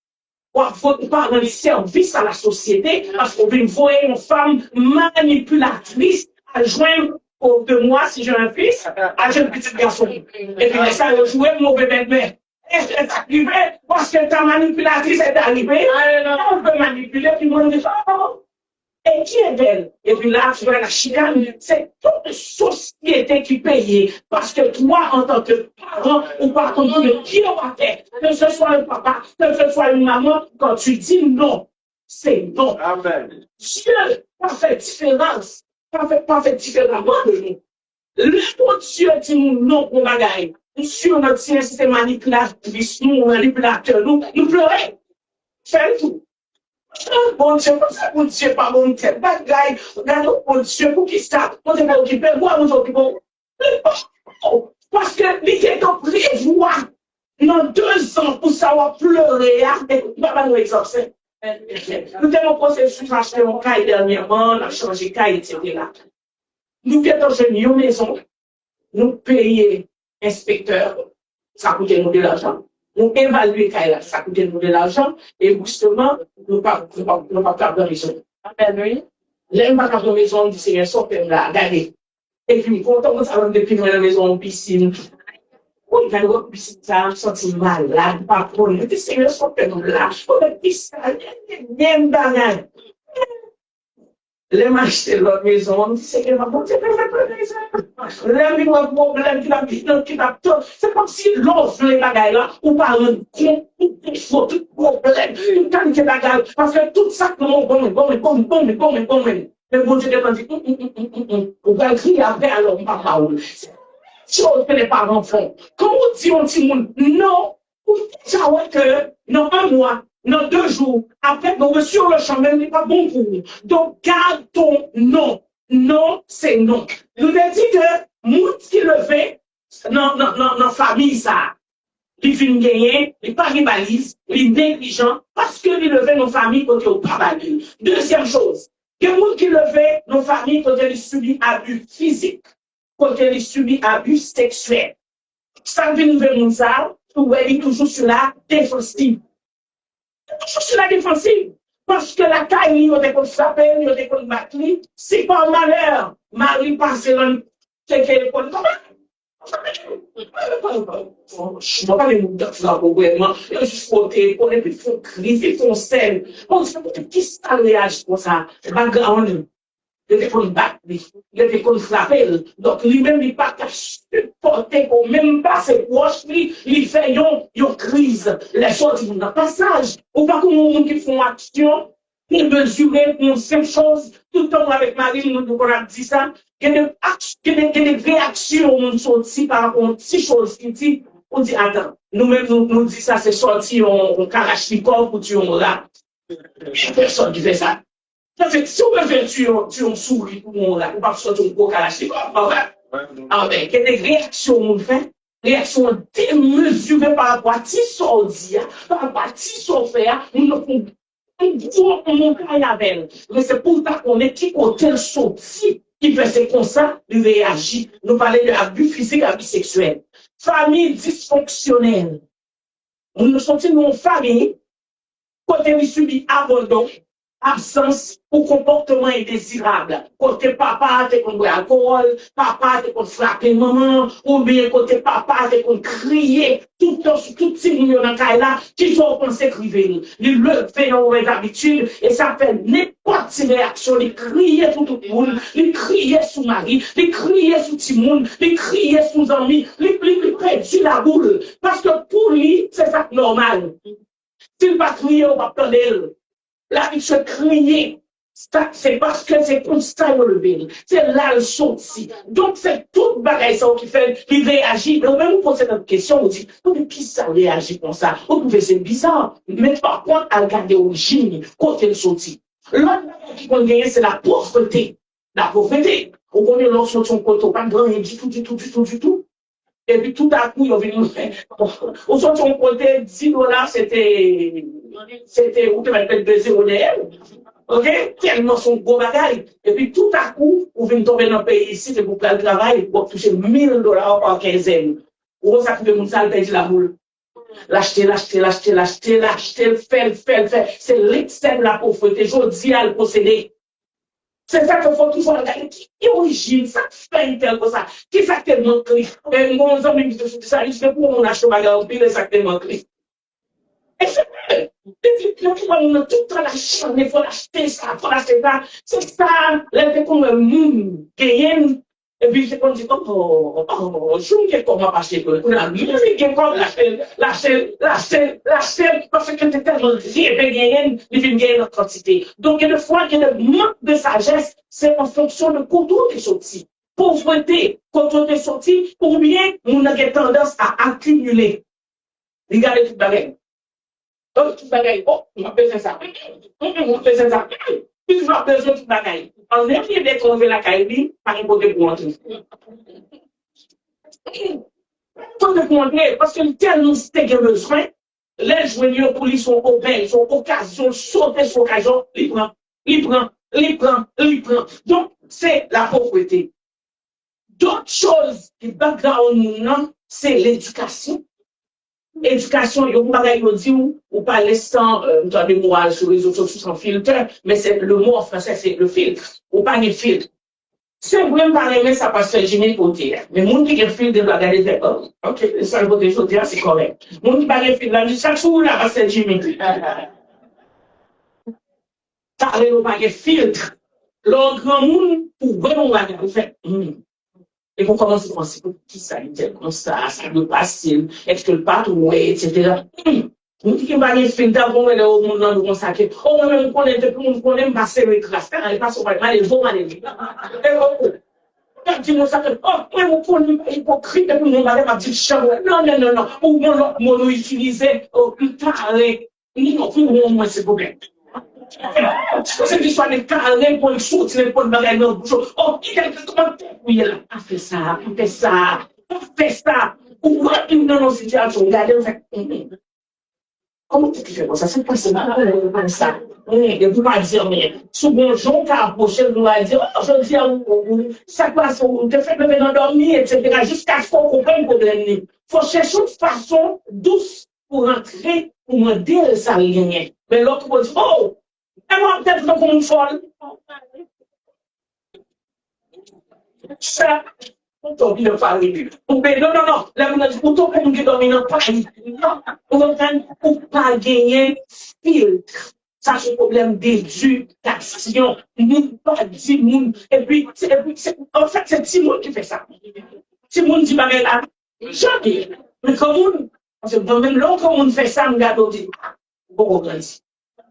on va pas rendre service à la société parce qu'on veut voir une femme manipulatrice à joindre de moi si j'ai un fils, à j'ai un petit garçon. Et puis ça va jouer mon bébé mère. Est arrivé parce que ta manipulatrice est arrivée. On peut manipuler, puis on dit, oh, et qui est belle? Et puis là, tu vois la chicane, c'est toute société qui paye. Parce que toi, en tant que parent, ou par contre, qui aura fait, que ce soit un papa, que ce soit une maman, quand tu dis non, c'est non. Amen. Dieu n'a fait différence, pas fait différemment de nous. Le bon Dieu dit nous non pour bagaille. Sur notre système manipulatrice, nous, manipulateur, nous pleurons. Fais tout. Bon Dieu, comme ça, bon Dieu, pas mon tête, bagaille, regarde, bon Dieu, pour qui ça, on ne pas occupé, moi, nous occupons. Parce que, l'idée de prévoir, dans 2 ans, pour savoir pleurer, pas nous exaucer. Nous avons processus, acheté mon caille dernièrement, on a changé caille, etc. Nous avons une maison, nous payons inspecteur, ça coûte nous de l'argent. Nous évaluons ça coûte nous de l'argent et justement, nous ne pas faire de raison. Là, nous pas faire de maison, on dit c'est un sort là, regardez. Et puis, quand on va depuis la maison en piscine, on va aller au piscine, ça, senti malade, pas pour nous. C'est un sort là, on a dit ça, bien banal. Les marchés de leur maison, c'est que ma bonne, c'est pas la maison. L'ami a un problème qui a tout. C'est comme si l'offre les bagailles là, ou par un compte, il faut tout problème, une qualité de bagaille. Parce que tout ça, bon. Mais bon Dieu, quand dit, on va crier après, alors, on va pas où. C'est chose que les parents font. Quand on dit, on dit, non, ou déjà, ouais, que, non, 1 mois. Dans 2 jours, après, donc sur le chemin n'est pas bon pour vous. Donc, garde ton non. Non, c'est non. Nous avons dit que, moun qui le fait, dans famille, ça, il finit gagner, il pas rivalise, il est négligent, parce que il le fait dans famille quand il n'est pas valide. Deuxième chose, que moun qui le fait dans famille quand il subit abus physique, quand il subit abus sexuel. Ça veut nous faire ça, ou elle est toujours sur la défensive. Toujours sur la défensive. Parce que la caille, il y a des choses frapper, il y a des choses battre. C'est pas malheur. Marie passe dans quelqu'un comme ça. Je ne vais pas les moudre dans le gouvernement. Ils ont juste voté, ils font crise, ils font scène. On se dit, qui ça réagit comme ça? C'est pas grand. Il était qu'on battre, il était qu'on frapper. Donc, lui-même, il n'est pas supporté pour même pas ses proches, il fait une crise. Les choses, ils ont un passage. Ou pas comme les gens qui font action, qui mesurer une simple chose, tout le temps avec Marie, nous avons dit ça, il y a des réactions, on sortit par rapport à une petite chose qui dit, on dit, attends, nous-mêmes, nous disons ça, c'est sorti, on Kalachnikov ou tu on là. Personne qui fait ça. Si on veut faire tuer un souris pour mon là, on va sortir un gros Kalachnikov, pas vrai? Ah ben, il y a des réactions, on fait, réactions démesurées par rapport à qui sorti, par rapport à qui sorti, on montagne avec. Mais c'est pour ça qu'on est qui côté sorti, qui fait c'est comme ça, il réagit. Nous parlons de abus physique, abus sexuel. Famille dysfonctionnelle. Nous nous sentons en famille, côté il subit abandon, absence ou comportement indésirable. Côté papa, t'es qu'on boit alcool, papa, t'es qu'on frapper maman, ou bien côté papa, t'es qu'on crier, tout le temps, tout petit monde dans le là, qui sont pensés crier. Il le fait en mauvaise habitude, et ça fait n'importe quelle réaction, il crier sur tout le monde, il crier sur Marie, il crier sur tout le monde, il crier sur amis, il perd la boule. Parce que pour lui, c'est ça normal. S'il va crier, on va prendre elle. Là, il se criait. C'est parce que c'est constant le lever. C'est là le sorti. Donc, c'est toute bagaille qui fait, qui réagit. Mais même vous posez notre question, vous dites, qui ça réagit comme ça? Vous pouvez, c'est bizarre. Mais par contre, à regarder l'origine, côté le sorti. L'autre bagaille qu'on gagne, c'est la pauvreté. La pauvreté. On connaît l'autre sur son côté, pas de rien du tout. Et puis tout à coup, il y avait une au sort on comptait $10, c'était, où tu vas mettre 2 euros derrière. OK? Tellement son gros bagage. Et puis tout à coup, vous venez tomber dans le pays ici, c'est pour faire le travail, pour toucher $1000 par quinzaine. Ou ça fait mon salle perdre la boule. L'acheter, faire. C'est l'extrême de la pauvreté. Je dis à le posséder. C'est ça qu'il faut toujours regarder. Qui est origine? Ça fait une telle chose. Qui ça tellement clé? Et mon ami me dit ça, il fait pour mon acheter ma gamme, puis ça tellement clé. Et c'est vrai. Et puis, on a tout le temps l'acheter, il faut l'acheter ça, C'est ça, là, comme un monde qui est. Et puis, c'est comme dit, je ne sais pas comment passer. On a mis comme l'acheter, parce que tu es tellement rien, il vient gagner notre quantité. Donc, il y a des fois, il y a le manque de sagesse, c'est en fonction de contour des sorties. Pauvreté, contour des sorties, ou bien, on a tendance à accumuler. Regardez tout bagage. Donc, tout bagage, on m'a besoin de ça. On m'a besoin de ça. Puis, je vais besoin de tout bagage. En effet, dès qu'on veut la caille, par un côté pour entrer. Parce que tellement c'était besoin, les joigneurs pour lui sont obèles, sont occasion, sauter sur occasion, il prend. Donc, c'est la pauvreté. D'autres choses qui background, c'est l'éducation. Éducation, il y a un bagage qui dit ou parler sans, moi sur les réseaux sociaux sans filtre, mais c'est le mot en français, c'est le filtre. Ou pas de filtre. C'est vraiment pas aimé ça parce que j'ai mis pour dire. Mais mon qui a filtre de regarder, ok, ça le côté je c'est correct. Mon qui pas filtre, là, chaque jour là, parce que j'ai mis. Ça arrive pas de filtre. Le grand monde, pour vraiment regarder, vous faites, et vous commencez à penser, qui ça veut dire comme ça veut passer, est-ce que le patron, etc. On dit qu'il va y avoir un d'avant, mais au monde, nous consacrer. Oh, moi, même, on connaît, depuis, on connaît, passer le classe, elle passe au mal, les jours, elle quand tu nous savez, oh, moi, on connaît, hypocrite, depuis, mon mari m'a dit, non, ou mon utilisé, plus tard, non, pour moi, c'est problème. C'est l'histoire des carrés pour le sortir, pour le bagage dans le bouchon. Oh, il y a des commentaires. Oui, elle a fait ça. Ou dans nos situations, regardez, on fait. Comment tu fais ça? C'est pas ça. Il ne peut pas dire, mais souvent, Jean qui a approché, nous va dire, oh, je dis, ça passe, on te fait même endormir, etc., jusqu'à ce qu'on comprenne le problème. Il faut chercher une façon douce pour entrer, pour me dire ça, rien. Mais l'autre va dire, oh, et moi, peut-être que comme une folle. Ça, on tombe dans le pari. Non. Là, on a dit, on tombe comme une dominante pari. Non, on va pas gagner filtre. Ça, c'est un problème d'éducation. Nous, pas dit, nous. Et puis, en fait, c'est Timon qui fait ça. Timon dit, bah, mais là, jamais. Mais comme on, même là, comme on fait ça, on regarde, on dit, bon, on grandit.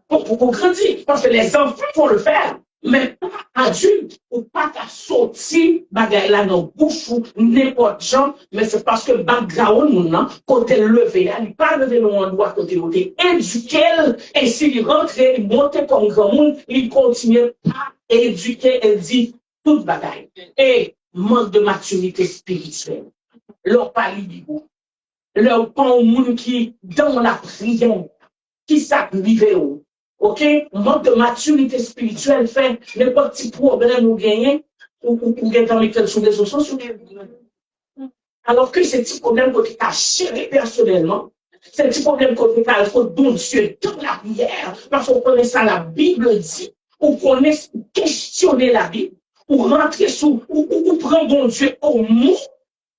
Pour grandir, parce que les enfants vont le faire, mais pas adultes, ou pas qu'à sortir, bagaille là dans bouche ou n'importe genre, mais c'est parce que background, non, côté levé, il pas levé le endroit côté éduqué, et s'il rentre, il monte comme grand monde, il continue à éduquer et dit toute bagaille. Et manque de maturité spirituelle. Leur pas libre. Leur pas au monde qui, dans la prière, qui s'active. OK? Manque de maturité spirituelle fait n'importe petit problème ou gagner ou gagner dans lesquels sur les réseaux sociaux. Alors que ces petits problèmes que tu as gérés personnellement, C'est un petit problème qu'on fait il faut bon Dieu dans la prière, parce qu'on connaît ça, la Bible dit, ou connaît questionner la Bible, ou rentrer sous, ou prendre bon Dieu au mot,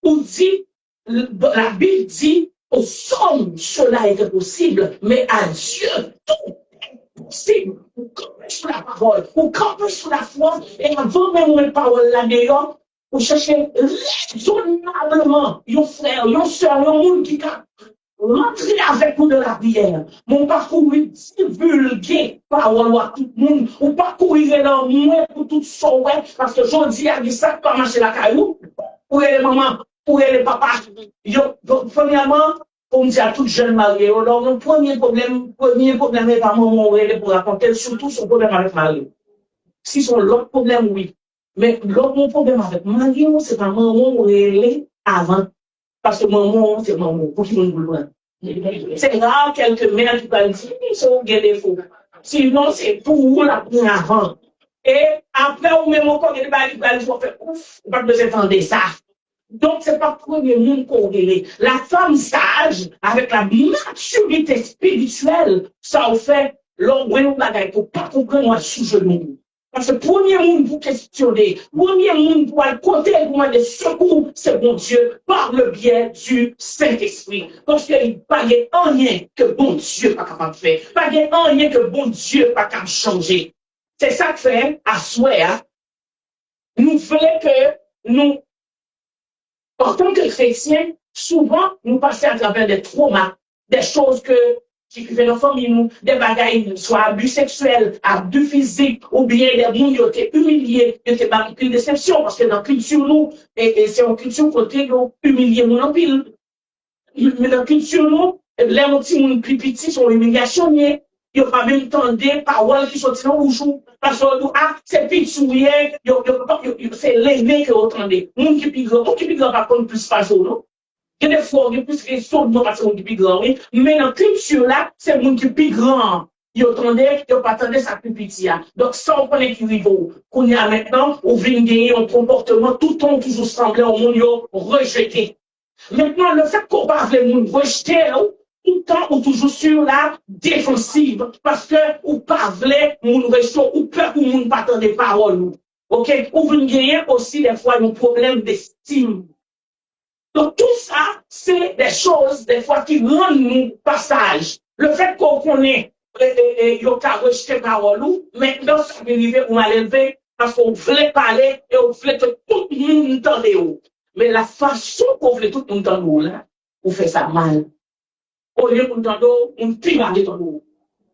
ou dit, la Bible dit, aux hommes, cela est possible, mais à Dieu, tout est possible. Ou camper sur la parole, ou camper sur la foi, et avant même une parole là d'ailleurs, ou chercher raisonnablement, yon frère, yon soeur, yon monde qui a rentré avec nous de la prière. Mon parcours est divulgué parole à tout le monde, ou parcourir dans moi pour tout sauver, parce que j'en dis à ça, pas marcher la caillou, pour les mamans, pour les papas. Donc, premièrement, pour me dire à toute jeune mariée, alors, le premier problème est pas maman pour raconter, surtout son problème avec Marie. Si son l'autre problème, oui. Mais l'autre problème avec Marie, c'est pas maman avant. Parce que maman, c'est maman, pour qui nous loin. C'est rare quelques mères qui peuvent dire, ils sont des faux. Sinon, c'est pour vous la première avant. Et après, ou même encore, il y a des balles qui vont faire ouf, pas de s'entendre ça. Donc, c'est pas le premier monde qu'on relève. La femme sage, avec la maturité spirituelle, ça fait l'ombre bagaille pour pas comprendre moi sous genou. Parce que premier monde pour questionner, premier monde pour aller côté pour moi des secours, c'est bon Dieu, par le biais du Saint-Esprit. Parce qu'il n'y a pas rien que bon Dieu pas capable de faire. Pas rien que bon Dieu pas capable de changer. C'est ça que fait, à souhait, nous voulons que nous, en tant que chrétiens, souvent, nous passons à travers des traumas, des choses qui viennent en famille, nous, des bagailles, soit abus sexuels, abus physiques, ou bien des gens qui ont été humiliés, qui ont été marqués une déception, parce que dans la culture, nous, et c'est une culture côté, nous, humiliés, nous, en pile. Mais dans la culture, nous, les petits, nous, plus petits, sont humiliationnés. Ils n'ont pas même entendu paroles qui sont dans le jour. Parce que, c'est pitchouillé, c'est l'élevé que vous entendez. Moun qui plus grand, par contre, plus pas non? Il y a des fois, il y a plus de choses, non, parce que moun qui plus grand, oui. Mais dans la culture là, c'est moun qui plus grand. Ils entendaient, ils n'ont pas entendu sa plus petite. Donc, ça, on connaît qui rive. Qu'on y a maintenant, on vient gagner un comportement, tout le temps, toujours semblé au monde, rejeté. Maintenant, le fait qu'on parle de moun rejeté, tout le temps ou toujours sur la défensive parce que ou pas vrai moun resto ou peur ou moun pas entendre paroles OK ou vous gagner aussi des fois un problème d'estime. Donc tout ça c'est des choses des fois qui rendent nous passage. Le fait qu'on connaît yo ka rejeter parole maintenant ça peut arriver on a levé parce qu'on voulait parler et on voulait que tout le monde entende. Mais la façon qu'on voulait tout le monde entendre là on fait ça mal. Au lieu de nous on pire de nous.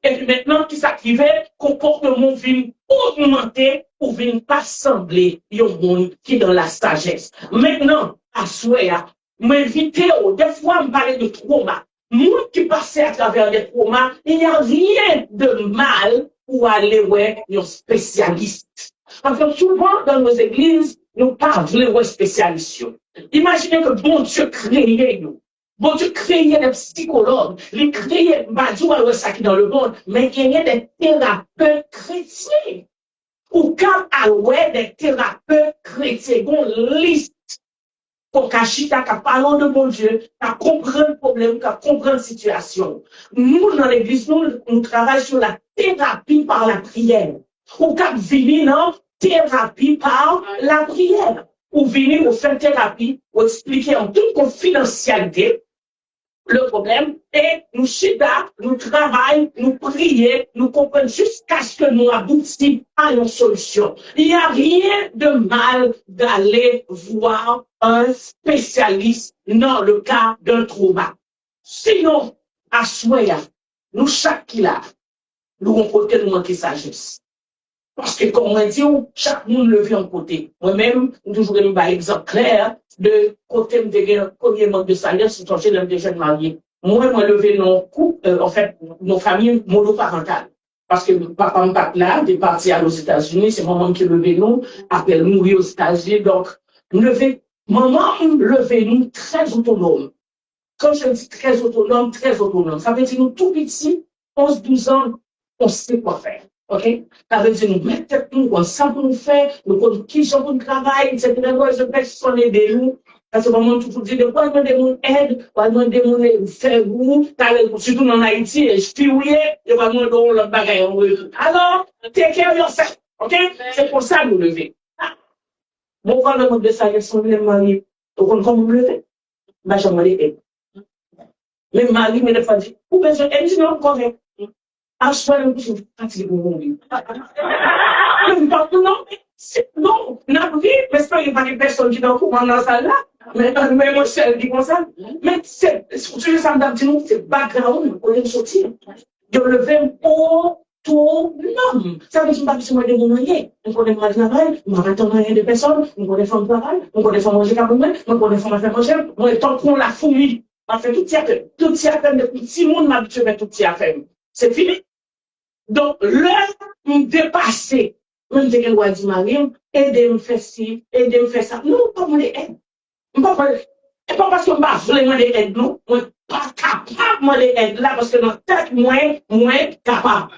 Et puis maintenant, qui s'activait, comportement vient augmenter ou vient pas sembler un monde qui est dans la sagesse. Maintenant, à souhait, m'inviter, des fois, me parler de trauma. Moi qui passait à travers des traumas, il n'y a rien de mal pour aller voir un spécialiste. Parce que souvent, dans nos églises, nous parlons de spécialistes. Imaginez que bon Dieu crée nous. Bon Dieu créait des psychologues, il créait, ça qui dans le monde, mais il y a des thérapeutes chrétiens. Ou quand à des thérapeutes chrétiens, une liste pour qu'achita, qu'à parler de bon Dieu, qu'à comprendre le problème, qu'à comprendre la situation. Nous, dans l'église, nous travaillons sur la thérapie par la prière. Ou qu'à venir, non, thérapie par la prière. Ou venir, ou faire thérapie, ou expliquer en toute confidentialité le problème, et nous chita, nous travaillons, nous prions, nous comprenons jusqu'à ce que nous aboutissions à une solution. Il n'y a rien de mal d'aller voir un spécialiste dans le cas d'un trauma. Sinon, à souhait, nous, chaque qui là, nous rencontrons nous manquer sagesse. Parce que, comme on dit, chaque monde le vit en côté. Moi-même, toujours un exemple clair de côté de premier manque de salaire, c'est changer dans des jeunes mariés. Moi, levé nos couple, en fait, nos familles monoparentales. Parce que papa me part là, des partis aux États-Unis, c'est maman qui levé nous, après mourir aux États-Unis. Donc, maman levé nous très autonome. Quand je dis très autonome, ça veut dire nous tout petits, 11-12 ans, on sait quoi faire. OK? Ça veut dire nous mettre nous, on sait pour nous faire, nous connaissons qui sont pour nous travailler, etc. Je personne de nous. Parce que vraiment, tout dit, de quoi demander mon aide, quoi demander mon faire vous, surtout en Haïti, et je suis oui, et quoi demander l'autre bagaille en retour. Alors, take care of yourself, ok? C'est pour ça que vous levez. Bon, quand le monde de sagesse, on est marié, donc on comme vous levez, bah, j'en ai aide. Mais mari, mais des fois, dit, ou besoin d'aide, je non, correct. À soi, je suis fatigué pour mourir. Non, n'a vie, mais c'est pas une personne qui est dans la salle là. Mais moi, je dis comme ça. Mais c'est, surtout, ça me dit, c'est background, on est sorti. Je le fais autonome. Ça veut dire que je suis de mon moyen. On connaît mon travail, on n'attend rien de personne, on connaît faire le travail, on connaît faire manger comme moi, on connaît faire manger, on tant qu'on la fourmi. On fait tout y a fait, depuis si monde m'habitue à tout y a fait. C'est fini. Donc, l'heure me dépasser. Même si elle doit dire Marie, aidez-moi faire ci, aidez-moi faire ça. Non, pas mon aide. Pas parce que je ne voulais pas l'aide, non. Je ne suis pas capable de l'aide là parce que dans tête, moins capable.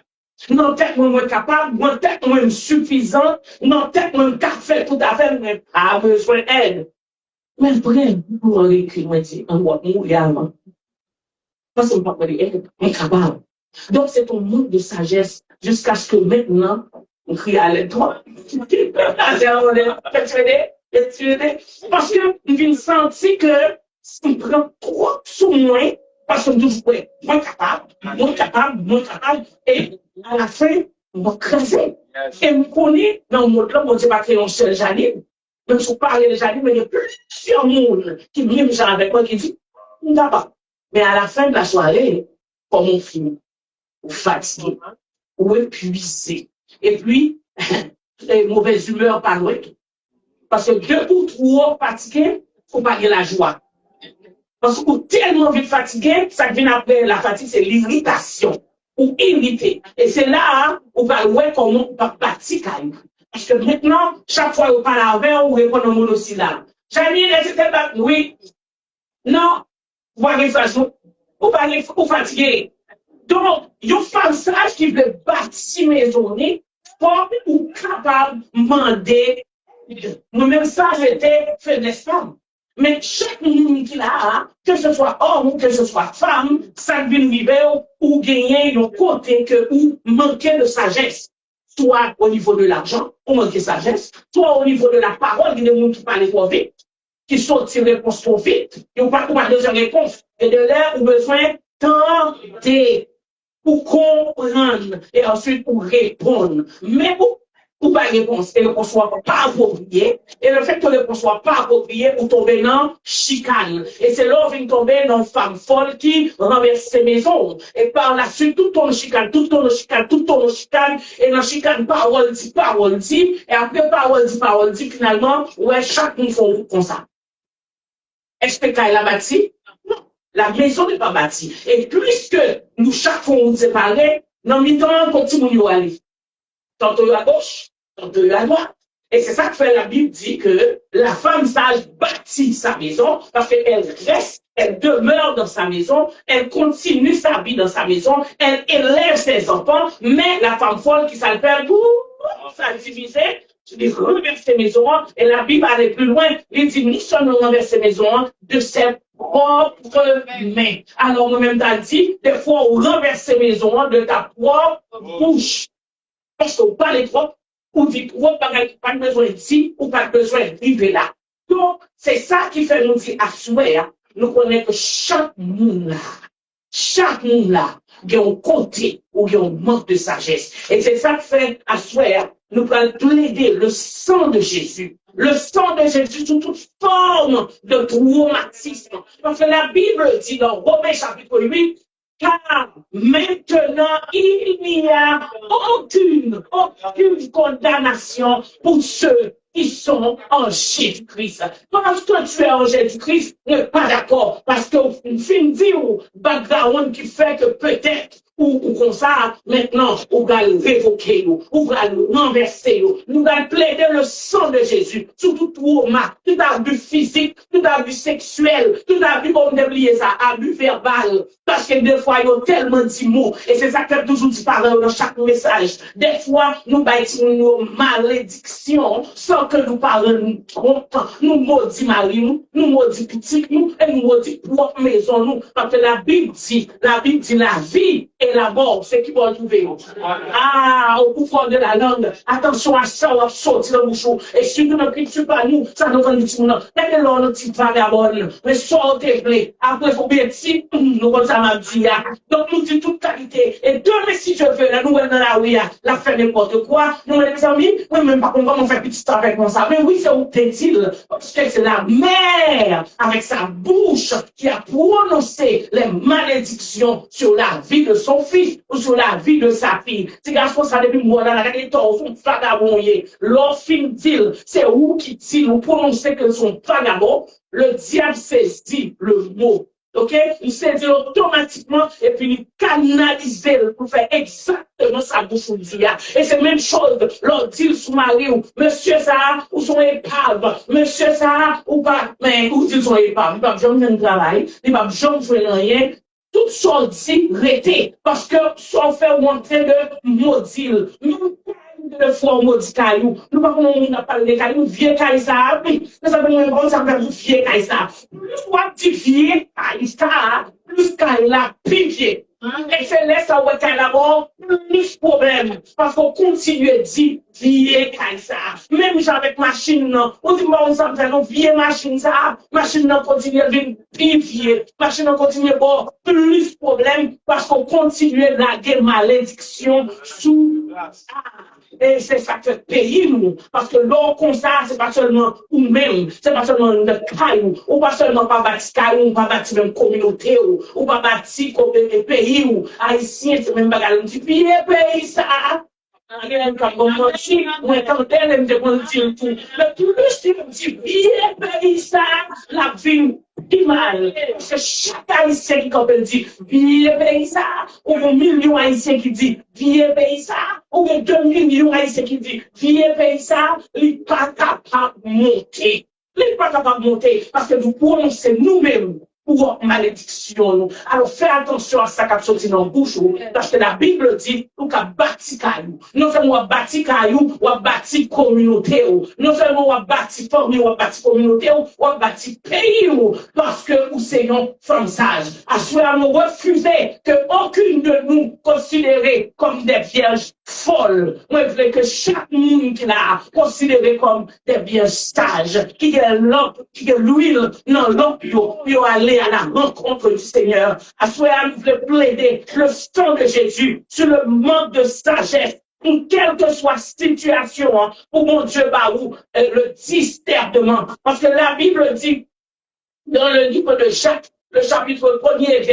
Dans tête, moins capable, dans tête, moins suffisant, dans tête, moins capable tout à fait, mais pas besoin d'aide. Mais après, pour l'écrire, moi, je on va mourir avant. Parce que je ne peux pas l'aide, je suis capable. Donc, c'est ton manque de sagesse jusqu'à ce que maintenant, on crie à l'aide, toi. Parce que je viens de sentir que ça me prend trop sur moi, parce que je suis moins capable, et à la fin, je vais craser. Et je connais, dans le monde-là, je ne dis pas qu'il y a un seul Janine. Même si je parle de Janine, mais il y a plusieurs monde qui viennent avec moi qui disent, on ne va pas. Mais à la fin de la soirée, comme on finit, ou fatigué, ou épuisé. Et puis, les mauvaises humeurs par loin. Parce que deux ou trop fatigué, faut pas de la joie. Parce que tellement vite fatigué, ça vient après la fatigue, c'est l'irritation ou irrité. Et c'est là où on va voir comment on va bâtir. Parce que maintenant, chaque fois qu'on parle avec, on répond en monosyllabe. Janine, c'était pas, oui. Non, voyez façon, ou fatigué. Donc, il y a une femme sage qui veut bâtir maison, fort ou capable de demander. Moi-même, ça, j'étais faiblesse femme. Mais chaque monde qui a, que ce soit homme ou que ce soit femme, ça vient vivre ou gagner un côté que ou manquer de sagesse. Soit au niveau de l'argent, ou manquer de sagesse, soit au niveau de la parole, il y a des gens qui parlent trop vite, qui sortent des réponses trop vite, et on pas de réponse. Et de là, on a besoin de tenter pour comprendre et ensuite pour répondre. Mais ou pas réponse, et le soit pas approprié, et le fait que le soit pas approprié, ou tomber dans chicane. Et c'est là où vient tomber dans une femme folle qui renverse ses maisons. Et par la suite, tout tourne chicane, et dans chicane, parole dit, et après parole dit, finalement, ouais, chaque monde fait comme ça. Est-ce que la bâtie? Non. La maison n'est pas bâtie. Et puisque nous, chaque fois, on séparait, dans le temps, on continue à aller. Tantôt à gauche, tantôt à droite. Et c'est ça que fait la Bible dit que la femme sage bâtit sa maison parce qu'elle reste, elle demeure dans sa maison, elle continue sa vie dans sa maison, elle élève ses enfants, mais la femme folle qui s'en fait, ça divisait, je dis renverse ses maisons, et la Bible allait plus loin, il dit nous sommes renverse ses maisons de ses propres mains. Alors moi-même t'as dit, des fois on renverse ses maisons de ta propre bouche. Parce qu'on parle trop, ou dit trop, pas besoin d'ici, ou pas besoin d'arriver là. Donc, c'est ça qui fait nous dire à souhait, nous connaissons que chaque monde là, qui a un côté ou qui a un manque de sagesse. Et c'est ça qui fait à souhait, nous allons plaider le sang de Jésus. Le sang de Jésus sous toute forme de traumatisme. Parce que la Bible dit dans Romains chapitre 8, car maintenant, il n'y a aucune condamnation pour ceux qui sont en Jésus-Christ. Parce que tu es en Jésus-Christ, n'est pas d'accord. Parce que fin dit au background qui fait que peut-être ou comme ça, maintenant, on va le révoquer, on va le renverser, nous allons plaider le sang de Jésus sur tout trauma, tout abus physique, tout abus sexuel, tout abus, on n'oublie ça, abus verbal. Parce que des fois, il y a tellement de mots, et c'est ça que toujours dit parler dans chaque message. Des fois, nous bâtissons nos malédictions sans que nous parlions nous trompe, nous maudit mari, nous maudit petit, nous, et nous maudit propre maison, nous. Parce que la Bible dit la vie et la mort, c'est qui vont trouver. Ah, au pouvoir de la langue, attention à ça, on va sortir le bouchon. Et si nous ne critiquons pas nous, ça nous rend utile. Dès que l'on dit vagabonde, mais sortez-les. Après, il faut bien dire, nous, comme ça m'a dit, donc nous dit toute qualité. Et demain, si je veux, la nouvelle dans la rue, la fait n'importe quoi, nous, les amis, oui, même pas comment faire petit temps avec moi ça. Mais oui, c'est où t'es-il? Parce que c'est la mère, avec sa bouche, qui a prononcé les malédictions sur la vie de son fils ou sur la vie de sa fille. Si garçon, ça depuis moi, dans la réalité, on fait vagabond. Leur film dit, c'est où qui dit, ou prononcer que son vagabond, le diable saisit le mot. OK? Il saisit automatiquement et puis il canalise pour faire exactement sa bouche ou dit. Et c'est la même chose, leur dit sous mari ou monsieur ça, ou son épave, monsieur ça, ou pas, mais ou dit son épave, il va jamais faire travail, il va jamais faire rien. Tout ça dit rété, parce que ça fait monter de maudile. Nous, de fois maudit caillou, nous pas comment on a parlé de caillou, vieux caillou ça, oui, nous avons bon ça fait vieux caillou ça. Plus on dit vieux caillou ça, plus caillou là, plus et c'est là ça où caillou là, plus problème, parce qu'on continue à dire vieux caillou ça. Même avec machine, on dit bon ça fait une vieille machine ça, machine continue à venir plus vieux, machine continue à avoir plus problème, parce qu'on continue à laguer malédiction sous. Et c'est ça que pays nous, parce que l'or comme ça, c'est pas seulement ou même, c'est pas seulement le caillou, ou pas seulement pas bâtir caillou, ou pas bâtir même communauté, ou pas bâtir comme pays, ou haïtien, c'est même bagarre, on dit, puis pays ça, moi, quand elle me demande tout, le plus tu me dis, bien pays ça, la vie du mal. C'est chaque haïtien qui comme dit, bien pays ça, ou 1 million haïtien qui dit, bien pays ça, ou 2 millions haïtien qui dit, bien pays ça, il n'est pas capable de monter. Il n'est pas capable de monter parce que nous prononçons nous-mêmes pour malédiction. Alors, fais attention à ça qui a sorti dans la bouche, parce que la Bible dit, nous avons bâti caillou. Non seulement on bâti caillou, on bâti communauté. Non seulement on bâti famille, on bâti communauté, on bâti pays, parce que nous sommes femmes sages. À ce moment, nous refusons que aucune de nous considérée comme des vierges folles. Moi, je veux que chaque monde qui l'a considéré comme des vierges sages, qui a l'huile dans l'eau, pour aller à la rencontre du Seigneur. À ce moment, nous voulons plaider le sang de Jésus sur le manque de sagesse, pour quelle que soit la situation, pour mon Dieu, Barou, le discernement. Parce que la Bible dit, dans le livre de Jacques, le chapitre 1er,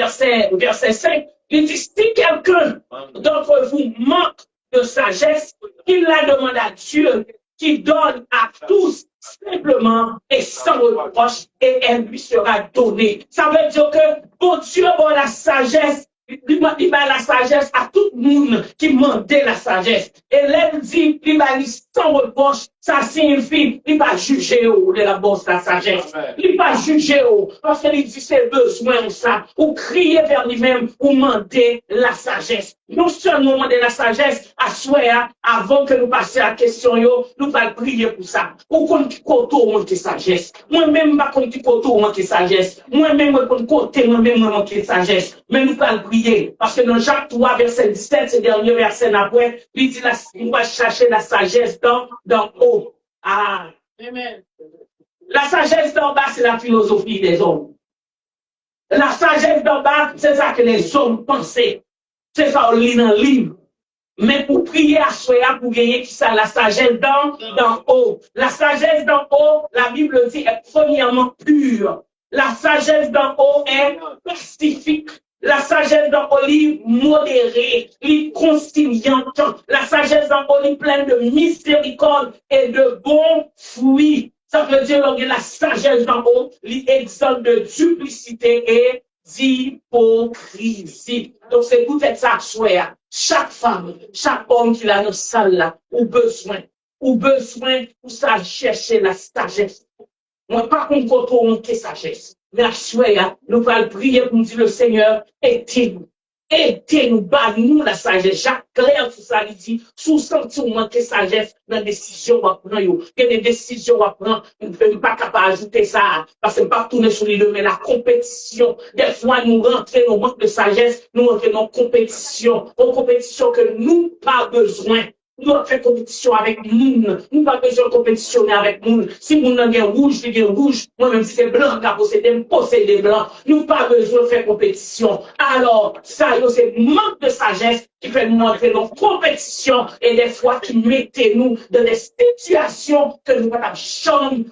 verset 5, il dit, si quelqu'un d'entre vous manque de sagesse, il la demande à Dieu, qui donne à tous simplement et sans reproche, et elle lui sera donnée. Ça veut dire que, bon Dieu, bon la sagesse, il m'a la sagesse à tout le monde qui demandait la sagesse. Et elle dit, il m'a dit sans reproche, ça signifie, il va juger de la bosse la sagesse. Il va juger parce qu'il dit ses besoins, ça, ou crier vers lui-même, ou demander la sagesse. Non seulement demander la sagesse, à souhait, avant que nous passions à la question, nous allons prier pour ça. Ou qu'on côté manque sagesse. Moi-même, pas qu'on côté manque sagesse. Moi-même, qu'on côté, moi-même, manque sagesse. Mais nous allons prier. Parce que dans Jacques 3, verset 17, ce dernier verset après, il dit, on va chercher la sagesse dans haut. Ah. Amen. La sagesse d'en bas, c'est la philosophie des hommes. La sagesse d'en bas, c'est ça que les hommes pensaient. C'est ça, on lit dans le livre. Mais pour prier à soi, pour gagner ça, la sagesse d'en haut. La sagesse d'en haut, la Bible dit, est premièrement pure. La sagesse d'en haut est pacifique. La sagesse d'en haut est modérée, est conciliante. La sagesse d'en haut est pleine de miséricorde et de bons fruits. Ça veut dire que la sagesse d'en haut est exempte de duplicité et d'hypocrisie. Donc, c'est peut-être ça, choix. Chaque femme, chaque homme qui a dans salle là, ou besoin pour ça chercher la sagesse. Moi, pas qu'on contrôle monter sagesse. Mais à choix, nous allons prier pour nous dire le Seigneur, aidez-nous. Aidez-nous, nous la sagesse. Jacques Clair, tout ça, il dit, sous sentiment que sagesse, dans la décision à prendre, il y a des décisions à prendre, je ne suis pas capable d'ajouter ça, parce que je ne pas tourner sur les deux, mais la compétition, des fois, nous rentrons dans manque de sagesse, nous rentrons dans compétition, une compétition que nous pas besoin. Nous avons fait compétition avec nous. Nous pas besoin de compétitionner avec nous. Si nous avons rouge, je dis rouge. Moi-même, si c'est blanc, qui a possédé blanc. Nous pas besoin de faire compétition. Alors, ça, c'est manque de sagesse qui fait nous entrer dans compétition et des fois qui mettez nous dans des situations que nous ne pouvons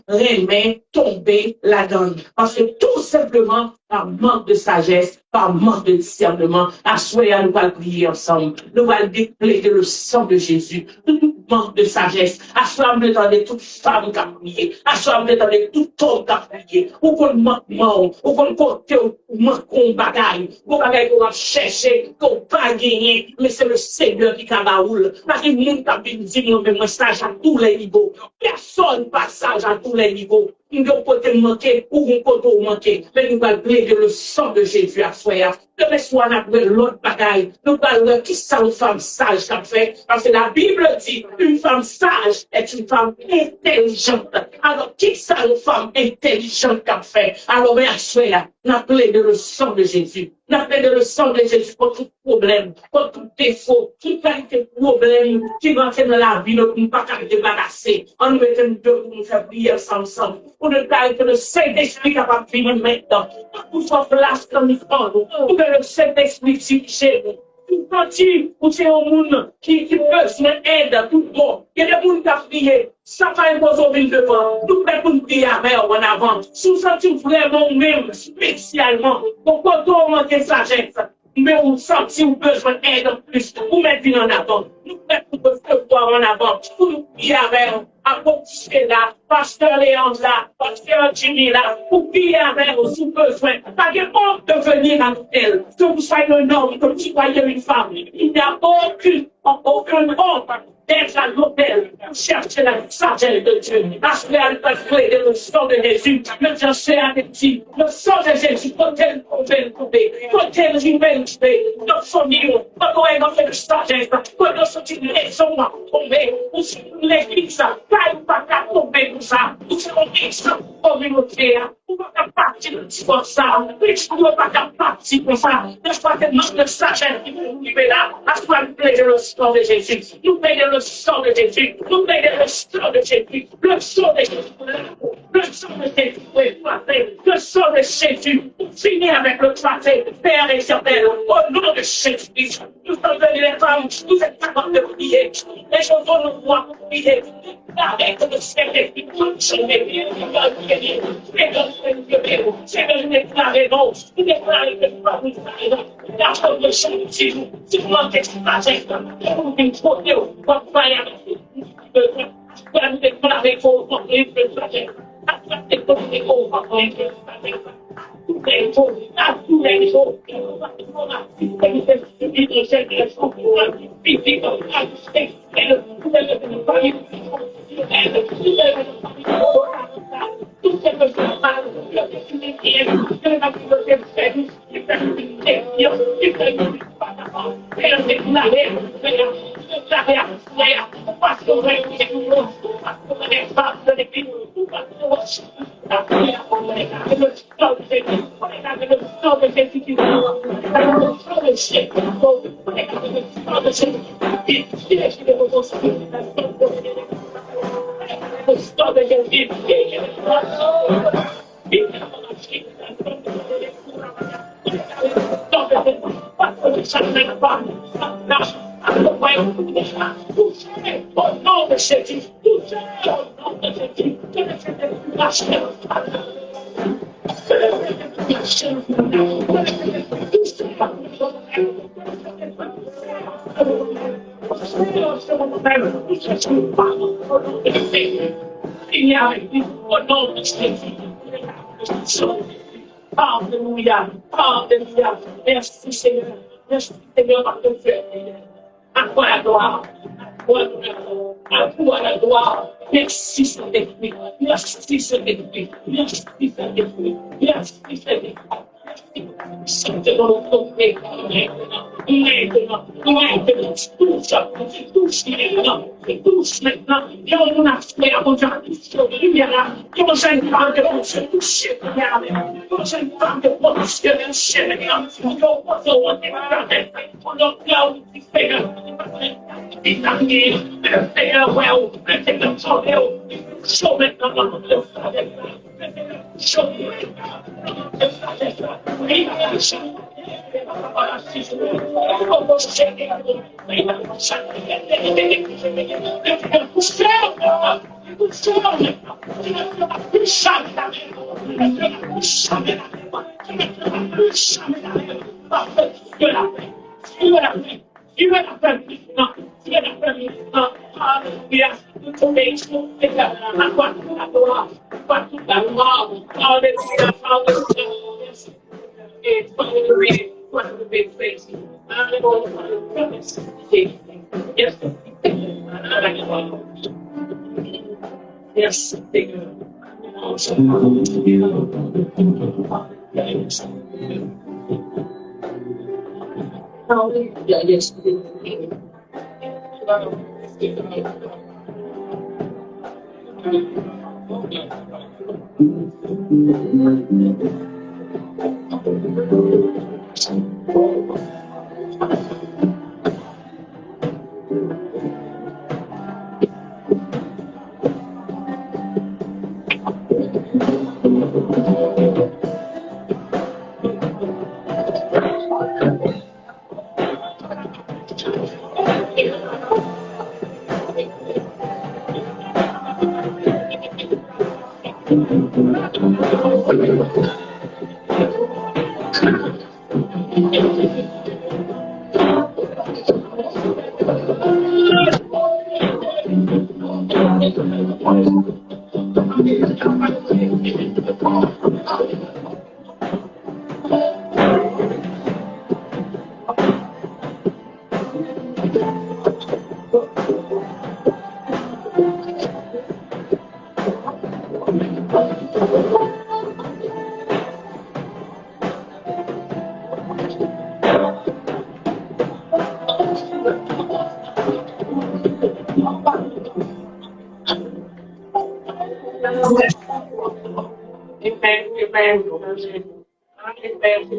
jamais tomber là-dedans. Parce que tout simplement, par manque de sagesse, par manque de discernement, à soi, nous allons prier ensemble. Nous allons déclarer le sang de Jésus. Tout manque de sagesse. À soi, nous attendons toute femme qui a prié. À soi, nous attendons tout homme qui a prié. Ou qu'on manque, ou qu'on compte, ou manque qu'on bagaille. Qu'on bagaille qu'on va chercher, qu'on va gagner. Mais c'est le Seigneur qui a baoule. Parce que nous avons dit, nous avons sage à tous les niveaux. Personne pas sage à tous les niveaux. Nous avons côté manqué ou un côté manqué. Mais nous allons plaider le sang de Jésus à soi. Que soit après l'autre bagaille. Nous allons qui ça une femme sage qu'a fait. Parce que la Bible dit, une femme sage est une femme intelligente. Alors, qui ça une femme intelligente qu'a fait? Alors, mais à soi, nous allons plaider le sang de Jésus. Nous allons plaider le sang de Jésus pour tout problème, pour tout défaut, tout problème qui va entrer dans la vie, nous ne pouvons pas débarrasser. On nous met deux pour nous faire prier ensemble. Pour ne pas que le Saint-Esprit capable de venir maintenant. Pour faire place dans les fonds. Pour que le Saint-Esprit chez nous. Tout petit, ou c'est un monde qui besoin d'aide, tout le monde. Il y a des gens qui ont prié. Ça va imposer au milieu devant. Nous pouvons prier avec en avant. Si vous sentez vraiment même, spécialement, pourquoi on manque de sagesse? Mais on sentit ou besoin d'aide en plus, pour mettre en avant. Nous pouvons recevoir en avant. Pour nous prier avec apporter là, pasteur Léon là, pasteur Jimmy là, pour prier avec eux sous besoin. Pas de honte de venir à l'hôtel. Que vous soyez un homme, que vous soyez une femme. Il n'y a aucune honte d'être à l'hôtel pour chercher la sagesse de Dieu. Parce que elle peut plaider le sang de Jésus. Le Dieu c'est petit. Le sang de Jésus, peut-elle trouver, peut-elle river, dans son niveau, quand on est dans cette sagesse, quand on est une raison à tomber, ou si l'église, pas qu'à tomber pour ça, ou si on est communautaire, ou pas qu'à partir de ça, ou pas qu'à partir pour ça, n'est-ce pas tellement de sagesse qui nous libère là, à soi nous plaider le sang de Jésus, nous plaider le sang de Jésus, nous plaider le sang de Jésus, le sang de Jésus, le sang de Jésus, le sang de Jésus, pour finir avec le traité, Père éternel, au nom de Jésus, nous sommes venus les femmes, nous êtes capables de prier, les gens vont nous voir prier, avec le Saint-Esprit, c'est de déclarer non, de déclarer que nous avons la chose de Jésus, si vous manquez de sagesse, vous nous trouvez au foyer, vous nous déclarer vos formules de sagesse, tous les jours, à tous les jours, Alléluia. Alléluia. Merci Seigneur. Merci Seigneur par ton feu. À toi la gloire. À toi la gloire. Merci Saint-Esprit. Merci Saint-Esprit. Merci Saint-Esprit. Merci Saint-Esprit. Sente dans notre pays, maintenant, touche maintenant, et on a fait à votre touche de lumière, et on s'est pas de toucher, toucher, on s'est pas de toucher, toucher, on a cloud, it's not here, farewell, show maintenant, show It's really one of the big things. I'm going to yes. Yes. Yes.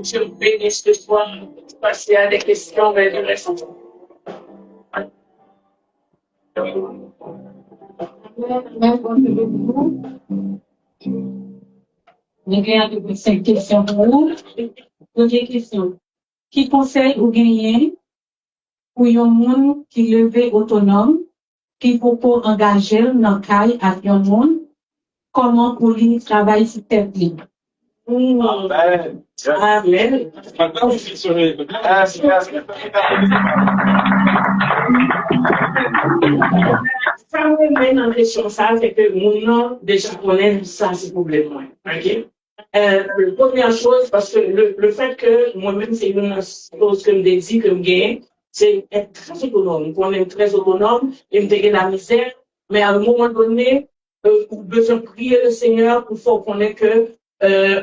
Je vous bénisse ce soir. Passer à des questions, mais je reste. Regarde 5 questions pour vous. Deuxième question. Qui conseille ou gagner pour un monde qui levé autonome, qui peut engager dans le cas avec un monde, comment pour lui travailler sur tête libre? Amen. Amen. Ça me met dans question ça, c'est que mon déjà connaît ça, c'est problème. OK? La première chose, parce que le fait que moi-même, c'est une chose que je me dis, que je gagne, c'est être très autonome. On est très autonome, et me dégager la misère, mais à un moment donné, on besoin de prier le Seigneur pour faire connaître que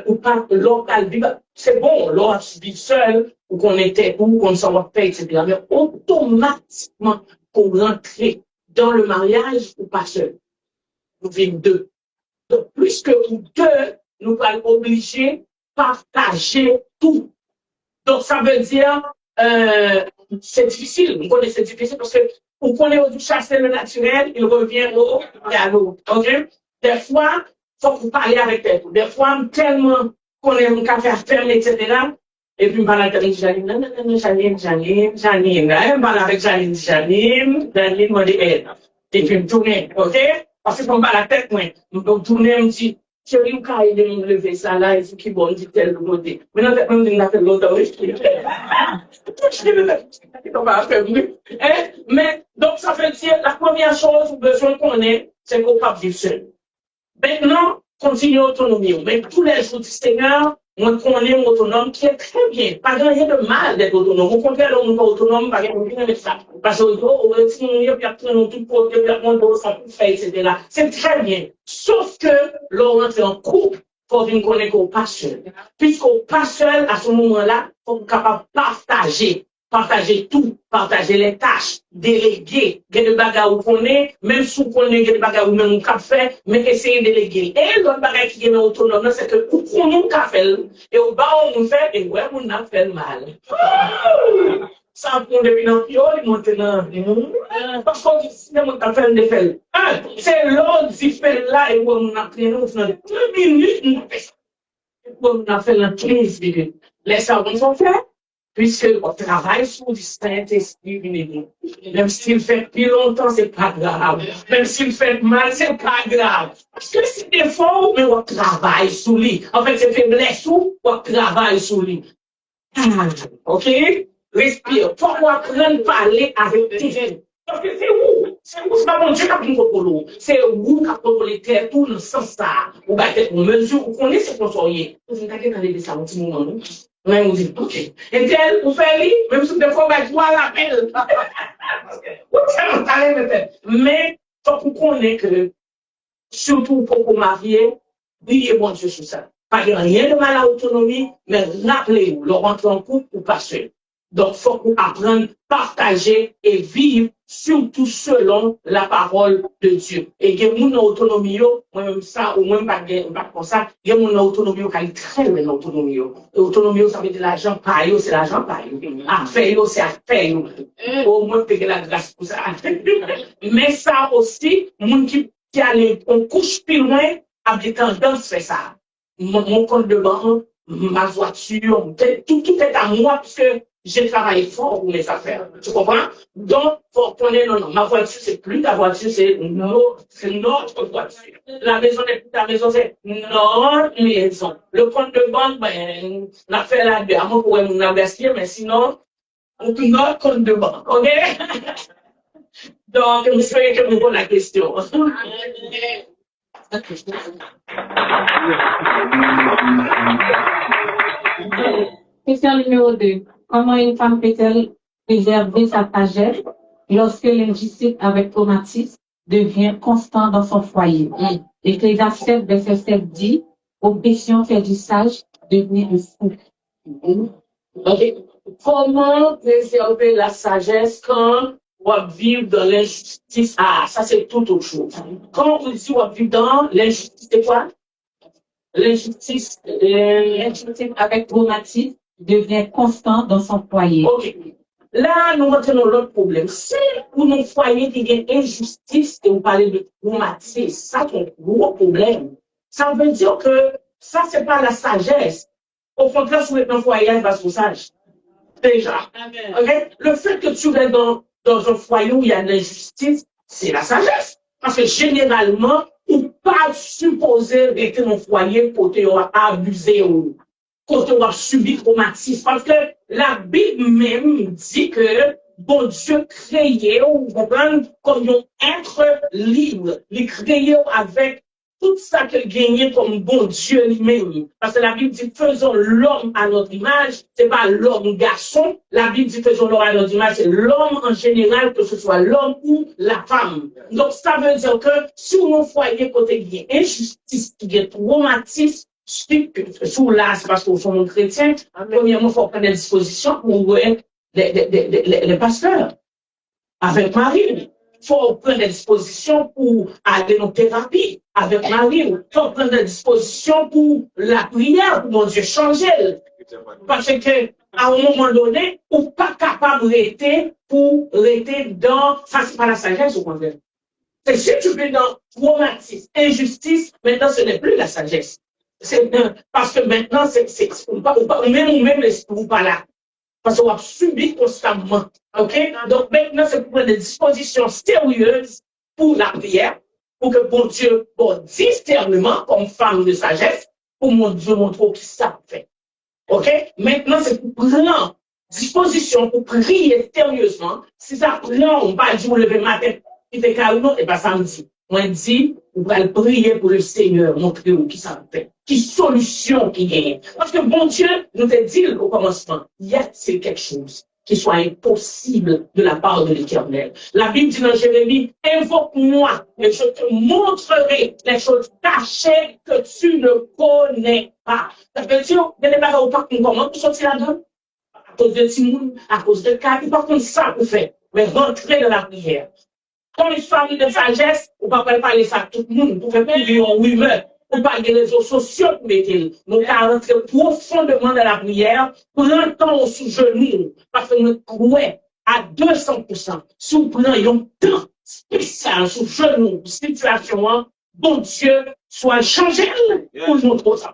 ou pas local, c'est bon, l'on vit seul, ou qu'on était, ou qu'on s'en va faire, etc. Mais automatiquement, pour rentrer dans le mariage, ou pas seul. Nous vivons deux. Donc, plus que nous deux, nous allons obliger de partager tout. Donc, ça veut dire, c'est difficile. Vous connaissez, c'est difficile parce que vous connaissez du chasser le naturel, il revient au galop. OK? Des fois, faut que vous parliez avec elle. Des fois, tellement qu'on est un café à fermer, etc. Et puis, je parle avec Janine. Non, Janine. Je parle avec Janine. Janine m'a dit, et puis, je me tourne, OK? Parce que je me parle la tête, moi. Je me tourne, je me dis, chérie, vous pouvez me lever ça là, il faut qu'il me dise tel côté. Maintenant, je me dis, je vais l'autre, mais, donc, ça veut dire, la première chose, besoin qu'on ait, c'est qu'on ne peut pas vivre seul. Maintenant, continuez autonomie. Mais tous les jours du Seigneur, Moi, qu'on est autonome qui est très bien. Pas rien de mal d'être autonome. Au contraire, on n'est pas autonome, pas rien de bien avec ça. Parce que, si on y a tout pour que le monde ça peut faire, etc. C'est très bien. Sauf que, l'on rentre en couple, faut qu'on connaisse qu'on pas seul. Puisqu'on pas seul, à ce moment-là, faut qu'on capable de partager tout, partager les tâches, déléguer, qu'il y a des bagages où on est, même si on connaît des bagages où même on peut faire, mais essayer de déléguer. Et l'autre bagage qui est autonome, c'est que pour qu'on nous fait, et au bas on fait, et ouais, on a fait mal. Ça prend depuis l'empire, il monte dans, parce qu'on dit, si on a fait le fait. C'est l'autre qui fait là, et on a pris dans 2 minutes, on a fait dans 15 minutes. Laisse ça, on fait. Puisque on travaille sur du Saint-Esprit, même s'il fait plus longtemps, c'est pas grave. Même s'il fait mal, c'est pas grave. Parce que c'est des fois, mais on travaille sur lui. En fait, c'est faiblesse où on travaille sur lui. OK? Respire. Faut qu'on apprenne à parler avec tes. Parce que c'est où? C'est pas mon Dieu qui a pris le polo. C'est où qui a pris les terres, tout le sens ça. Ou bien, on mesure, on connaît ce qu'on soyez. Vous avez regardé ça un petit moment, mais on dit, OK. Et tel, vous faites lui, même si des fois, on va l'appel. Mais, faut qu'on connaisse que, surtout pour vous marier, oui, bon Dieu sur ça. Pas de rien de mal à l'autonomie, mais rappelez-vous, le rentrer en couple ou pas seul. Donc, faut qu'on apprenne, partager et vivre surtout selon la parole de Dieu. Et il y a mon autonomie, moi-même ça, ou même pas comme ça, il y a mon autonomie qui est très bien autonomie. Autonomie, ça veut dire l'argent paille, c'est l'argent paille. Affaire, c'est affaire. Au moins, payer la grâce pour ça. Mais ça aussi, mon qui allait, on couche plus loin, a des tendances faire ça. Mon compte de banque, ma voiture, tout est à moi, parce que j'ai travaillé fort pour mes affaires. Tu comprends? Donc, faut connaître, non, ma voiture, c'est plus ta voiture, c'est notre voiture. La maison n'est plus ta maison, c'est notre maison. Le compte de banque, ben, on a fait la deux, à moins pour nous investir, mais sinon, notre compte de banque, ok? Donc, j'espère que vous pose la question. Question numéro 2. Comment une femme peut-elle préserver sa sagesse lorsque l'injustice avec traumatisme devient constant dans son foyer? Ecclésiaste 7, verset 7 dit, obéissance fait du sage devenir un fou. Okay. Comment préserver la sagesse quand on vit dans l'injustice? Ah, ça c'est tout autre chose. Quand on dit on vit dans l'injustice, c'est quoi? L'injustice avec traumatisme devient constant dans son foyer. Ok. Là, nous retenons l'autre problème. Si pour nos foyers il y a injustice et vous parlez de traumatisme, ça c'est un gros problème. Ça veut dire que ça, c'est pas la sagesse. Au contraire, si vous êtes dans un foyer, il va se sage. Déjà. Okay? Le fait que tu es dans un foyer où il y a de l'injustice, c'est la sagesse. Parce que généralement, ou pas supposé être dans un foyer pour te abuser ou pour te subir traumatisme. Parce que la Bible même dit que bon Dieu créé, ou vous comprenez, comme un être libre, il créé avec tout ça qu'il gagnait comme bon Dieu lui-même. Parce que la Bible dit, faisons l'homme à notre image, c'est pas l'homme garçon. La Bible dit, faisons l'homme à notre image, c'est l'homme en général, que ce soit l'homme ou la femme. Donc, ça veut dire que si on foyer côté il y a injustice, il y a traumatisme, sous là, c'est parce qu'on sont chrétiens, premièrement, il faut prendre des dispositions pour les pasteurs, avec Marie. Il faut prendre des dispositions pour aller en thérapie avec Marie. Il faut prendre des dispositions pour la prière, pour mon Dieu changer. Parce que, à un moment donné, on n'est pas capable d'arrêter pour arrêter dans, ça c'est pas la sagesse au contraire. C'est si tu veux dans traumatisme, injustice, maintenant ce n'est plus la sagesse. C'est parce que maintenant, même l'esprit pas là. Parce qu'on va subir constamment. OK? Donc maintenant, c'est pour prendre des dispositions sérieuses pour la prière, pour que bon Dieu, bon, discernement, comme femme de sagesse, pour mon Dieu montre qui ça fait. OK? Maintenant, c'est pour prendre disposition, pour prier sérieusement. Si ça prend, on va dire, on lever matin, il fait carrément, et pas samedi. Moi, dit, on va prier pour le Seigneur, montrer où qui ça fait, qui solution qui gagne. Parce que bon Dieu nous a dit au commencement, y a-t-il quelque chose qui soit impossible de la part de l'Éternel? La Bible dit dans Jérémie, invoque-moi et je te montrerai les choses cachées que tu ne connais pas. Ça veut dire, il y a des choses où comment tu sortir là-dedans? À cause de Timoun, à cause de cas, il pas comme ça pour faire, mais rentrer dans la prière. Comme une famille de sagesse, on ne peut pas parler ça à tout le monde, pour faire plus en rumeur, pour pas les réseaux sociaux pour mettre. Nous allons rentrer profondément dans la prière, prendre temps sous genou, parce que nous croyons à 200%. Si vous prenez un temps spécial sous genou, situation, bon Dieu, soit changé pour nous montrer ça.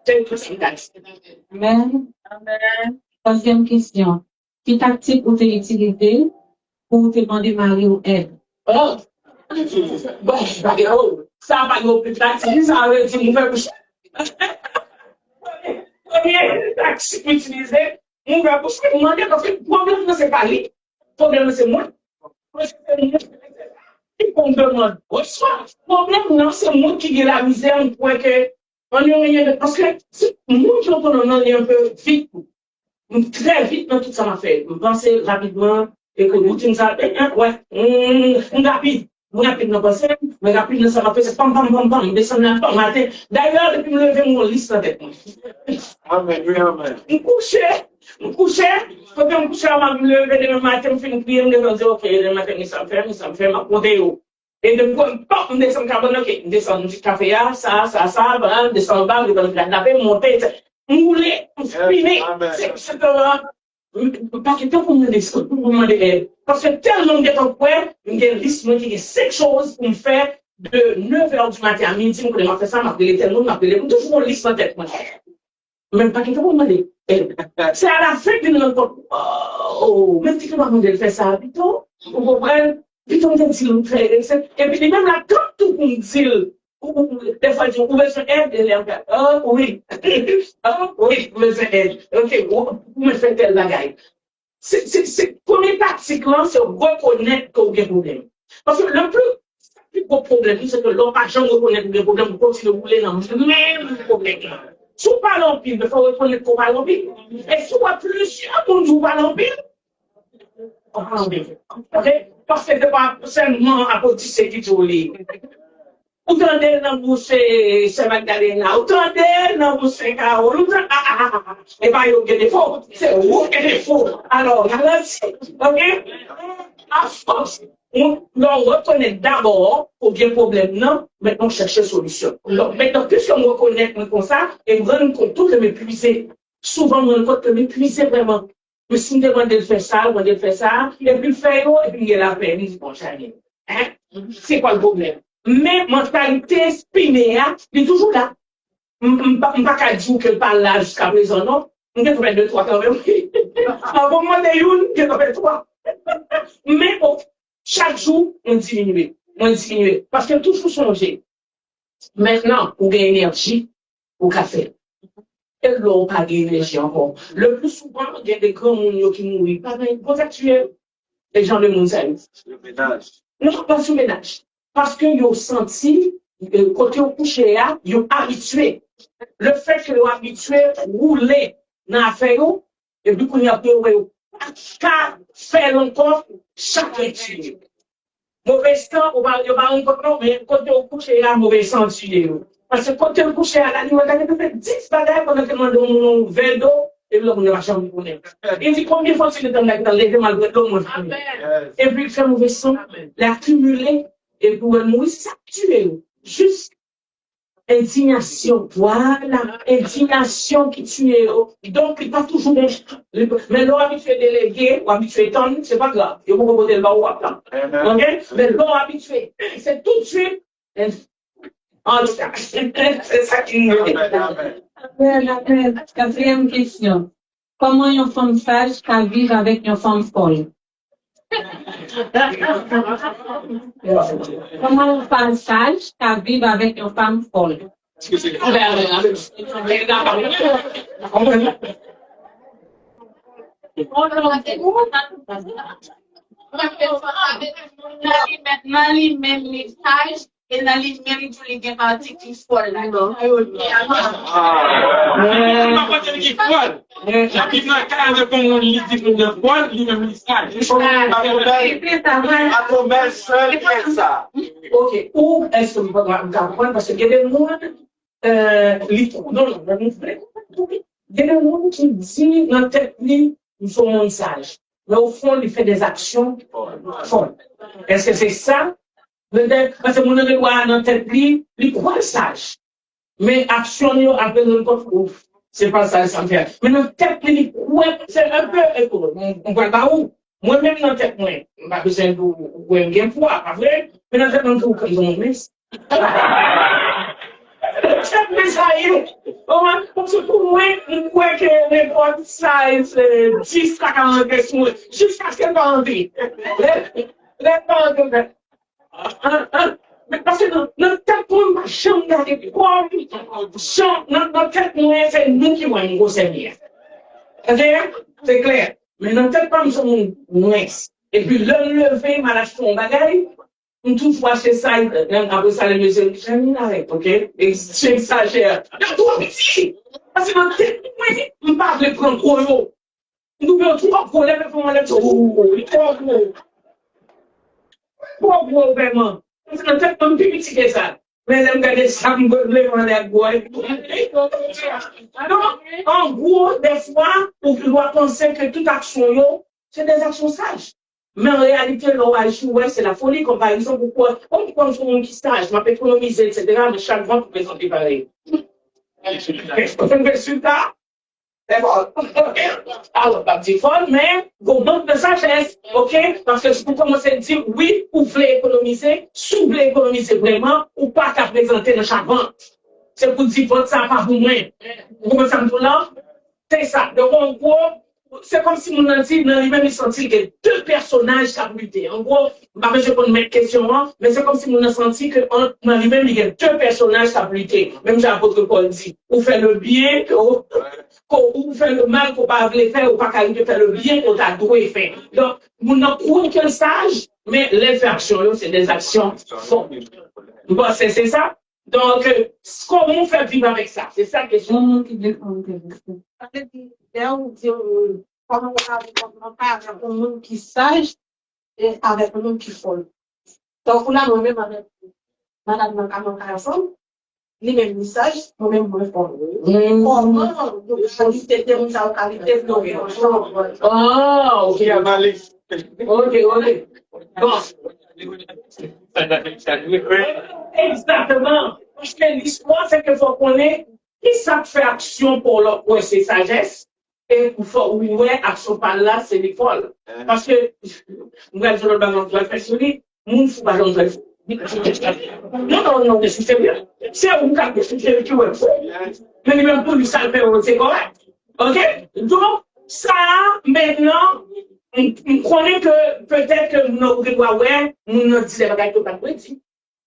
C'est une question. Amen. Amen. Troisième question. Quelle tactique vous avez utilisée pour te demander Marie ou aide? Oh! Bon, ça va pas plus tactique, ça va dire mon frère boucher. Premier tactique utilisé, mon frère boucher, demander parce que le problème, c'est pas lui. Le problème, c'est moi. Parce que c'est moi qu'on demande. Le problème, non, c'est moi qui ai la misère, pour que. On n'y a rien de. Parce que moi, je peux aller un peu vite. Très vite dans tout ça m'a fait. Je pensais rapidement. Et que routine ça, ouais, rapide dans passé, mais rapide dans ça m'a fait, c'est pam, descendre là, pam, matin. D'ailleurs, depuis me lever, mon liste en tête. Amen, oui, amen. Je couchais, quand je me couchais, je me lever demain matin, je fais une prière, je me dis, ok, le matin, ça me fait ma côté. Et de quoi, je descends carbone, ok, je descends du café, ça, je descends bas, je vais la laver, monter, mouler, spinner, c'est pas que temps pour me demander, parce que tellement de temps pour il y a une liste qui est 5 choses pour me faire de 9h du matin à midi, je vais faire ça, m'appeler tellement, toujours une liste en tête. Même pas que temps pour me demander. C'est à la fin que nous nous oh, même si tu vas me faire ça, plutôt, vous comprenez, plutôt, on dit, et puis même là, quand tout le monde dit, des fois, je pouvais se aider, ah oui, vous pouvez se aider, ok, vous me faites tel bagaille. C'est premier tactique là, c'est reconnaître qu'il y a un problème. Parce que le plus gros problème, c'est que l'homme n'a jamais reconnaître le problème, vous continuez de rouler dans le même problème. Si vous parlez en pile, il faut reconnaître qu'on parle en pile. Et si vous avez plusieurs monde qui parlent en pile, on parle en pile. Parce que c'est pas seulement à côté de ce qui est joli. Vous entendez dans vous, c'est Magdalena, vous entendez dans vous, c'est Carole, vous entendez, et pas il y a des faux, c'est vous qui êtes faux. Alors, ralenti, ok? À force, on reconnaît d'abord, pour bien problème, non, maintenant chercher solution. Donc, maintenant, puisqu'on reconnaît comme ça, et on rend compte tout de m'épuiser. Souvent, on rend compte de m'épuiser vraiment. Mais si on demande de faire ça, on de faire ça, et puis le faire, et puis il y a la peine, il dit, bon, j'arrive. Hein? C'est quoi le problème? Mais mentalité spinéa, il est toujours là. Je ne peux pas dire qu'elle parle là jusqu'à présent, non? Je vais faire 2-3 quand même. Avant moi, je vais faire 3. Mais chaque jour, on diminue. Parce que toujours changer. Maintenant, on gagne énergie au café. Et là, on pas d'énergie encore. Le plus souvent, il y a des grands gens qui mourent. Pas même, pour actuel, les gens de mon service. Le ménage. Non, pas sur ménage. Parce qu'ils ont senti, côté au coucher, ils ont habitué. Le fait qu'ils ont habitué à rouler dans l'affaire, et puis qu'on y a peur, car faire encore chaque étude. Mauvais temps, on va encore, mais côté au coucher, mauvais senti. Parce que côté au coucher, à la nuit, on a fait 10 bagages pendant que nous avons verre d'eau, et là, on a chambre pour nous. Il dit combien de fois tu es dans le malgré l'eau, mon frère. Et puis, il fait mauvais sang, l'accumuler. Et pour Moïse, ça tue. Juste indignation. Voilà, indignation qui tue. Donc, il n'est pas toujours bon. Mais l'on habitué délégué ou habitué tant, c'est pas grave. Il faut proposer le bas ou à OK? Mais l'on habitué, c'est tout de suite. En tout cas, c'est ça qui nous dit. Quatrième question. Comment une femme sage peut vivre avec une femme folle? Comment une femme sage peut vivre avec une femme folle? Maintenant, les mêmes messages et dans les mêmes tous les parties qui sont là. Ok, où est-ce que vous pouvez comprendre? Parce qu'il y a des gens qui trouvent dans le monde. Il y a des gens qui disent dans la tête, nous sommes un sage. Mais au fond, il fait des actions folles. Est-ce que c'est ça? Parce que mon ami dans la tête, il croit sage. Mais action, après le contre, c'est pas ça, ça me fait. Mais dans la tête, il croit, c'est un peu, on voit pas où. Moi-même, dans la tête, moi, je n'ai pas besoin de vous une fois, pas vrai? Mais dans la tête, on trouve qu'ils ont mis. Chaque message, parce que pour moi, je crois que les bonnes size 10 à 40 questions, jusqu'à ce qu'elles parlent. Les parlent. Mais parce que notre tête, on va changer des poids, notre tête, c'est nous qui voyons gros servir. C'est clair. Mais notre tête, pas nous sommes moins. Et puis, le lever, mal acheté un bagage, on touche pas chez ça, après ça, les messieurs, j'aime arrête, ok? Et j'exagère. Là, toi, petit! Parce que notre tête, on parle de prendre trop haut. Nous avons trois problèmes, il faut m'enlever trop haut. Trop gros. Trop gros, vraiment. Parce que notre tête, on ne peut plus petit que ça. Mais elle me garde ça, me blâme en l'air, boy. Alors, en gros, des fois, on doit penser que toute action, c'est des actions sages. Mais en réalité, c'est la folie, comme par exemple, pourquoi on prend son monde qui sage, je m'appelle économiser, etc., mais chaque vent pour présenter pareil. Un résultat, c'est bon. Alors, pas de folle, mais vos manque de sagesse, ok? Parce que si vous commencez à dire, oui, vous voulez économiser, si vous voulez économiser vraiment, ou pas qu'à présenter dans chaque vente. C'est pour dire, votre ça, pas pour moi. Vous comprenez ça, là? C'est ça. Donc, en gros, c'est comme si mon anti, dans lui-même, il sentit que deux personnages s'abrutaient. En gros, je vais pas mettre question, mais c'est comme si mon a senti que dans lui-même, il y a deux personnages s'abrutaient. Même l'apôtre Paul dit, ou fait le bien, ou fait le mal qu'on pas voulu faire, ou pas qu'à faire le bien qu'on a doué faire. Donc, nous n'avons aucun sage, mais les actions, c'est des actions fortes. Bon, c'est ça. Donc, comment faire vivre avec ça? C'est ça la question. Comment on parle avec un monde qui sage et avec un monde qui folle. Donc, là, moi-même, avec madame Macaron, les mêmes messages, moi-même, moi, folle. Comment, donc, qualité de mon qualité de Ah, ok. Ok. Bon. Exactement. Parce que l'histoire, c'est qu'il faut connaître qui ça fait action pour leur c'est sagesse. Et il faut ouais, action par là, c'est les folles. Parce que, nous avons le ballon de la personne, nous ne faisons pas dans le non, c'est bien. C'est un cas de succès qui est mais même pour lui, ça le fait, c'est correct. OK? Donc, ça, maintenant, on connaît que peut-être que nous nous disons des bagages que pas dire.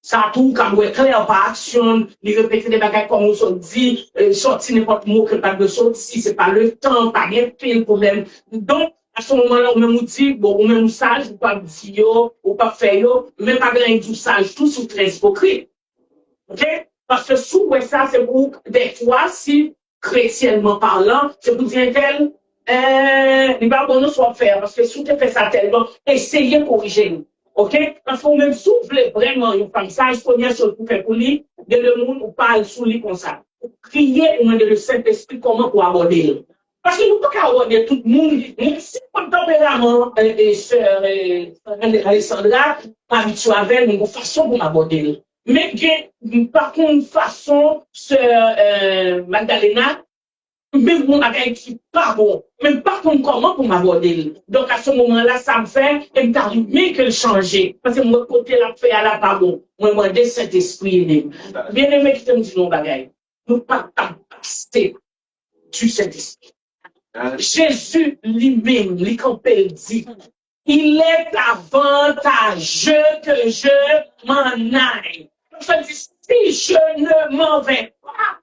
Ça tout comme clair par action, il répéter des bagages comme on se dit, sortir n'importe mot que pas de sortir, c'est pas le temps, pas de problème. Donc, à ce moment-là, on même dit, bon, on même sage, ou pas dire, ou pas faire, même pas grand tout sage, tout sous très hypocrite. OK? Parce que sous ça, c'est pour, des fois, si, chrétiennement parlant, c'est pour dire tel, il va bon nous soit faire, parce que si tu fais ça tellement, essayez de corriger nous. OK? Parce qu'on même souffle vraiment une femme sage, première chose pour faire pour lui, de le monde, on parle sous lui comme ça. Priez au nom de le Saint-Esprit comment pour aborder. Parce que nous ne pouvons pas aborder tout le monde. Mais si votre tempérament, sœur Alessandra, habitué avec une façon pour aborder. Mais par contre, une façon, sœur Magdalena, même mon bagage qui pas bon, même pas comme comment pour m'aborder. Donc à ce moment-là, ça me fait, et m'arrive que le changer. Parce que mon côté là, fait à la pas bon. Moi, moi, de cet esprit, bien aimé qui te dit non bagage. Nous pas passer du Saint-Esprit. Jésus lui-même, lui campé dit, il est avantageux que je m'en aille. Ça dit, si je ne m'en vais pas,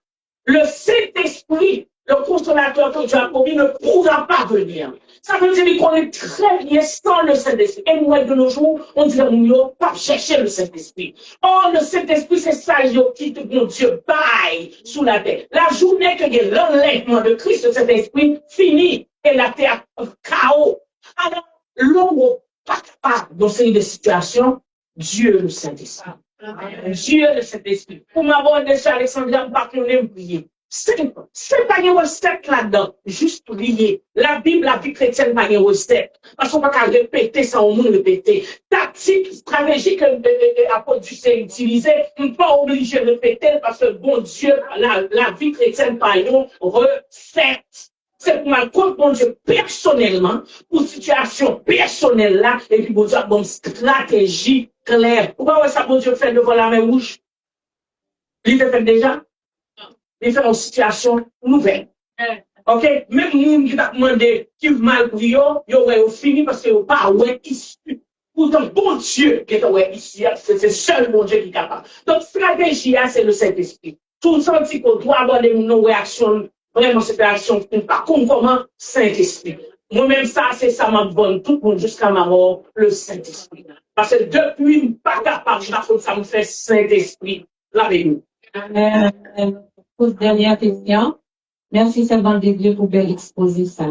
le Saint-Esprit, le consolateur que Dieu a promis ne pourra pas venir. Ça veut dire qu'on est très bien sans le Saint-Esprit. Et moi, de nos jours, on dit qu'on ne pas chercher le Saint-Esprit. Or, le Saint-Esprit, c'est ça qui te mon Dieu baille sous la terre. La journée que il y a l'enlèvement de Christ, le Saint-Esprit, fini et la terre chaos. Alors, l'homme n'est pas capable dans ces situations. Dieu, le Saint-Esprit. Dieu, le Saint-Esprit. Pour m'avoir déjà, Alexandre, par contre, on prier. C'est pas une recette là-dedans, juste prier. La Bible, la vie chrétienne, pas une recette. Parce qu'on ne peut pas répéter sans au moins répéter. Tactique, stratégie que l'apôtre Dieu s'est utilisé, on ne peut pas obliger de répéter parce que bon Dieu, la vie chrétienne, pas une recette. C'est pour ma compte, bon Dieu, personnellement, pour situation personnelle là, et puis bon Dieu, bonne stratégie claire. Pourquoi ça, bon Dieu, fait devant la main rouge? Il le fait déjà? Il fait une situation nouvelle. OK? Même nous qui t'a demandé qui mal pour yo, yo aurait fini parce que yo pas ouais ici. Pourtant, bon Dieu qui est ouais ici, c'est seul bon Dieu qui est capable. Donc, stratégie, c'est le Saint-Esprit. Tout le senti qu'on doit avoir une réaction, vraiment cette réaction, pas comment Saint-Esprit. Moi-même, ça, c'est ça m'a donné tout pour jusqu'à ma mort, le Saint-Esprit. Parce que depuis, pas capable, ça me fait Saint-Esprit. Lavez-nous. Pour dernière question. Merci, servant de Dieu, pour bien exposer ça.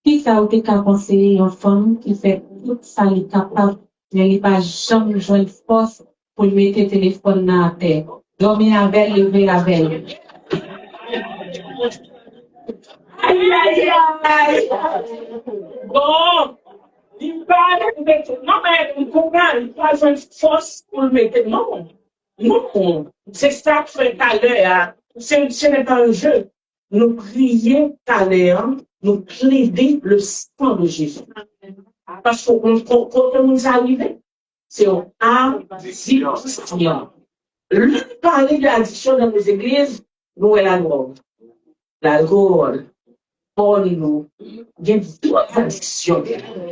Qui ça a été qu'à conseiller une femme qui fait tout ça, elle est capable, mais elle n'est pas jamais joindre force pour mettre le téléphone dans la terre. Dormir avec elle, lever avec elle. Aïe, aïe, aïe. Bon, il parle de non, mais il comprend, il pas joindre force pour le mettre. Non, non. C'est ça que je fais tout à l'heure. Ce n'est pas un jeu. Nous prions tout à l'heure, nous plaider le sang de Jésus. Parce qu'on quand nous arrivons, c'est une addiction. Le parler de l'addiction dans les églises, nous est la drogue. L'alcool, nous, il y a d'autres addictions.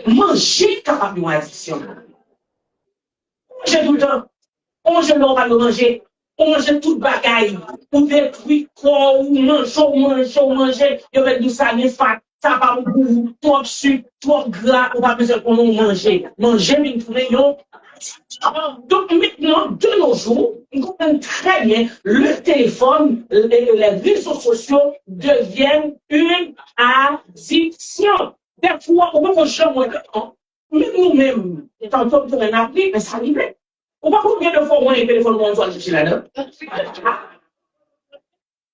Manger capable d'une addiction. Manger tout le temps. Manger, on va le manger. On mange tout bagaille, on détruit corps, on mange, il va nous saler fat, ça va beaucoup, trop sucre, trop gras, on va besoin qu'on manger, mais nous donc maintenant, de nos jours, on comprend très bien, le téléphone, les réseaux sociaux deviennent une addiction. Des fois, on va manger moins de temps, mais nous-mêmes, tantôt pour un appli, mais ça arrive. On va combien de fois on a un téléphone pour on chercher là-dedans?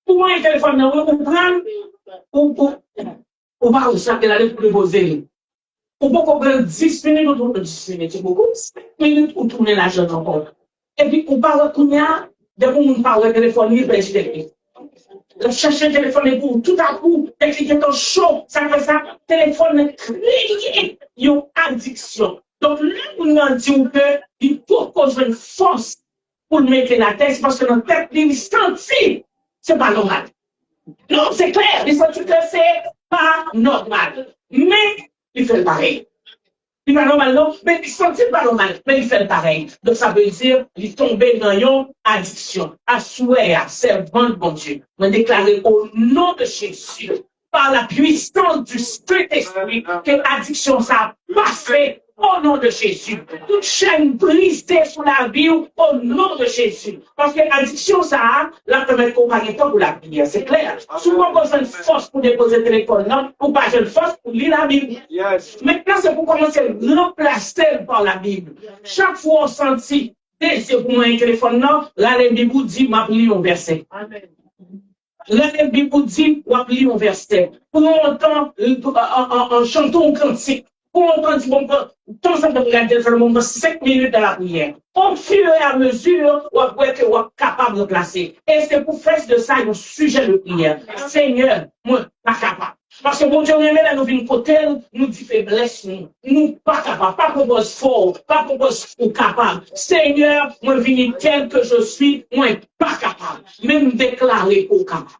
Pour un téléphone, on prend, on va rechercher là-dedans pour le poser. On peut comprendre 10 minutes, on tourne 10 minutes, c'est beaucoup. 5 minutes, on tourne l'argent encore. Et puis, on parle de combien? Dès qu'on parle de téléphone, il peut être on cherche un téléphone pour tout à coup, dès qu'il est en chaud, ça fait ça, téléphone crié, il y a une addiction. Donc, là, on a dit qu'il faut qu'on ait une force pour mettre la tête, parce que notre tête, il sentit, c'est pas normal. Non, c'est clair, il sentit que c'est pas normal. Mais, il fait pareil. Il n'est pas normal, non, mais il sentit pas normal, mais il fait pareil. Donc, ça veut dire, il tombe dans une addiction, à souhait, à servant de bon Dieu. On déclaré au nom de Jésus, par la puissance du Saint-Esprit, que l'addiction, ça a passé. Au nom de Jésus. Toute chaîne brisée sur la vie au nom de Jésus. Parce que l'addiction, ça a la première compagnie pour la prière. C'est clair. Souvent, on a une force pour déposer le téléphone, non? Ou pas une force pour lire la Bible. Yes. Maintenant, c'est pour commencer à remplacer par la Bible. Chaque fois, on sentit désir pour un téléphone, non? Là, la Bible dit, m'a pris un verset. Amen. Là, la Bible dit, m'a pris un verset. Pour longtemps, en chantant un cantique. Pour entendre, bon, tant ça de regarder le moment 5 minutes de la prière. Au fur et à mesure, on voit que on est capable de placer. Et c'est pour faire de ça un sujet de prière. Seigneur, moi, pas capable. Parce que bon Dieu, là, nous venons côté, nous dit faiblesse, nous pas capable, pas propose fort, pas propose ou capable. Seigneur, moi, viens tel que je suis, moi, pas capable. Même déclarer au capable.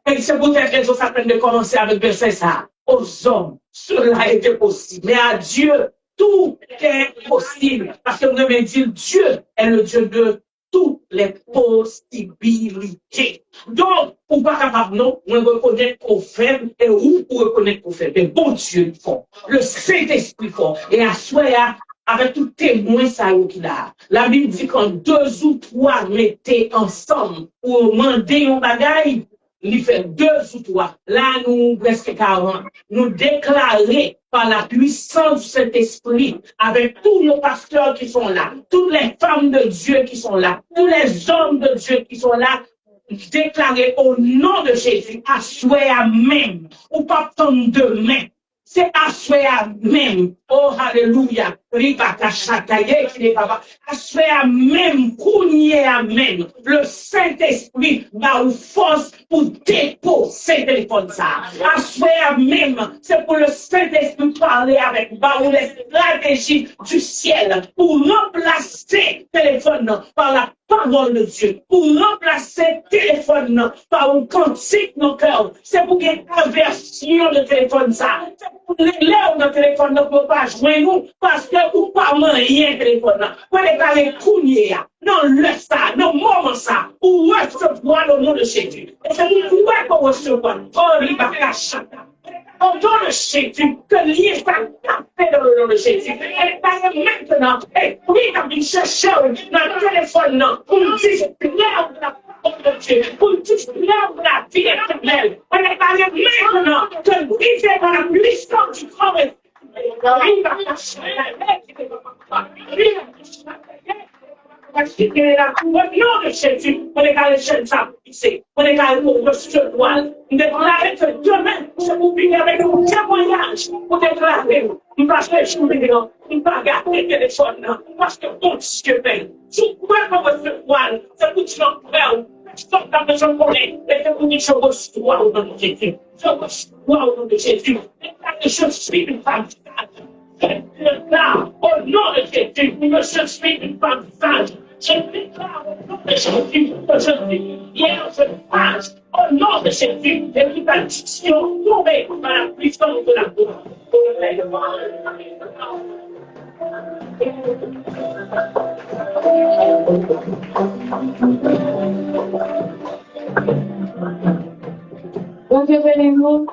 Et c'est pour cette raison, ça peine de commencer avec verset ça. Aux hommes, cela était possible. Mais à Dieu, tout est possible. Parce que vous avez dit, Dieu est le Dieu de toutes les possibilités. Donc, on pas capable, non, on reconnaît qu'on faible et où pour reconnaître qu'on faible. Mais bon Dieu fort, le Saint-Esprit fort. Et à soi, avec tout témoin, ça qu'il a. La Bible dit quand 2 ou 3 mettez ensemble pour demander un bagaille, il fait 2 ou 3. Là, nous, presque 40. Nous déclarer par la puissance du Saint-Esprit, avec tous nos pasteurs qui sont là, toutes les femmes de Dieu qui sont là, tous les hommes de Dieu qui sont là, déclarer au nom de Jésus, assurer à même, ou pas attendre demain. C'est assurer à même. Oh, alléluia. Assurer à même, cougner à même. Le Saint-Esprit va vous force pour déposer téléphone ça. Assurer à même. C'est pour le Saint-Esprit parler avec vous les stratégies du ciel pour remplacer téléphone par la parole de Dieu, pour remplacer téléphone par un cantique dans le cœur. C'est pour qu'il y ait une aversion de téléphone ça. C'est pour l'élève de téléphone ne peut pas jouer nous parce que vous pas rien téléphone. Vous n'avez pas les cougner. Non, le ça, non, moment ça, ou recevoir le nom de Jésus. Et c'est pour vous qu'on recevoir. Oh, il va cacher. Au nom de Jésus, que lié ça fait dans le nom de Jésus. Et maintenant, et oui, quand il cherche dans le téléphone, pour distraire de la parole de Dieu, pour distraire de la vie éternelle. On est parlé maintenant que vivre dans la puissance du corps. Au nom de Jésus, on est allé chez ça, on est allé pour recevoir. On déclare que demain, je vous viens avec un témoignage pour déclarer. Parce que je vous dis, on ne va pas garder le téléphone, parce que bon Dieu veille. Si vous pouvez recevoir, c'est pour que je l'en je t'en besoin de connaître, et que vous dites, je reçois au nom de Jésus. Je reçois au nom de Jésus. Et que je suis une femme sage. Là, au nom de Jésus, je suis une femme sage. Je déclare au nom de Jésus que je suis vierge sage. Au nom de Jésus, et une malédiction tombée par la puissance de la foi. Bon Dieu, bénis-nous.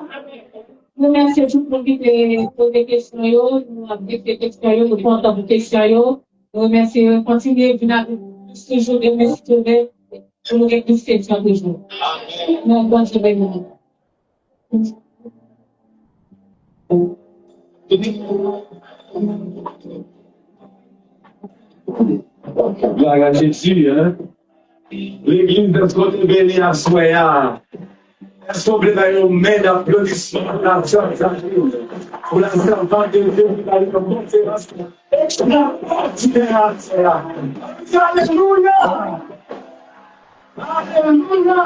Nous remercions tout le monde qui pose des questions. Nous avons des questions, nous comptons des questions. Nous remercions, continuez, vous n'avez toujours des messages pour nous réussir chaque jour. Nous, bon Dieu, bénis-nous. Gloire à Jésus, hein. L'église de ce côté béni à Soya. Est-ce qu'on peut d'ailleurs mettre l'applaudissement pour la chance pour la servante de Dieu qui va aller comme conférence extraordinaire à Soya. Alléluia! Alléluia!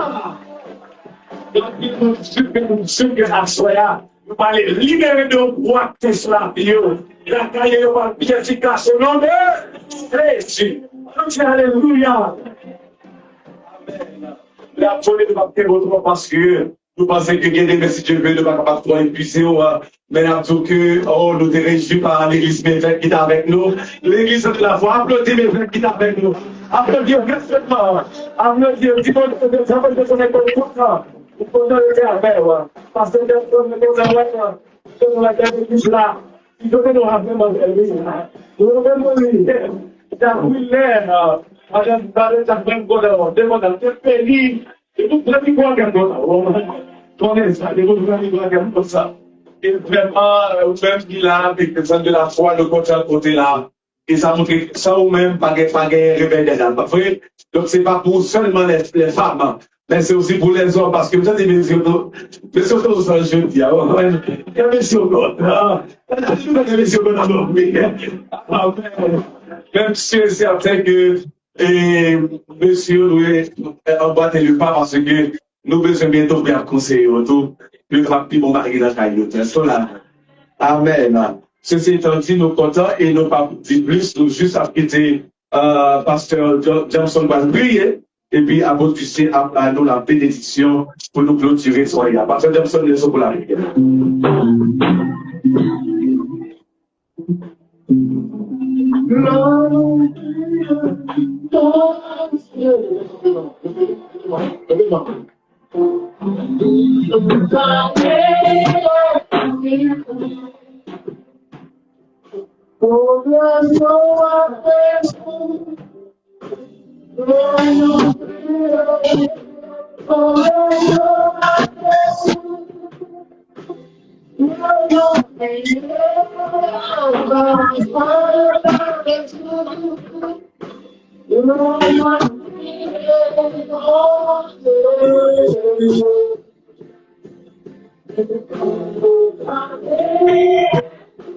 Donc, super à Soya. Nous allons libérer nos boîtes Tesla. La caille va bien efficace au nom de Jésus. Alléluia. La folie ne va pas votre parce que nous pensons que il y a des messieurs de Dieu ne va pas trop épuiser. Mais nous disons que nous sommes réjouis par l'église Mévèque qui est avec nous. L'église de la foi, applaudis Mévèque qui est avec nous. Applaudis respectement. Applaudis, dis-moi que nous avons besoin de content. Nous pouvons le faire avec parce que nous sommes l'église là. Nous devons vraiment l'église là. Nous devons l'église. Madame, c'est pays. Et vous prenez quoi comme ça? Et vraiment, même qu'il a avec les gens de la foi, le côté là. Et ça montre que ça ou même pas de rebelle là. Donc c'est pas pour seulement les femmes, mais c'est aussi pour les hommes, parce que vous avez des messieurs, je dis, il y a des messieurs, même si c'est certain que monsieur nous emboîter le pas parce que nous besoin bientôt bien conseiller autour le rapide bon mari dans la là. Amen. Ceci étant dit, nous contents et nous pas dire plus, nous juste apprêter pasteur Johnson va prier et puis à votre puissier à nous la bénédiction pour nous clôturer soirée. Pasteur Johnson, nous sommes pour la prière. Glory to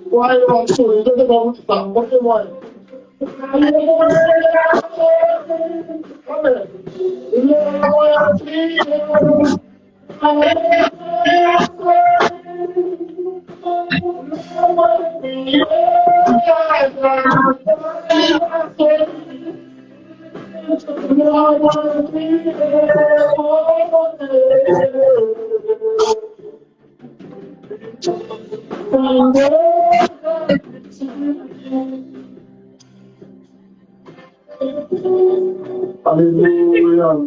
Why you want to? You don't know what you want. Alléluia.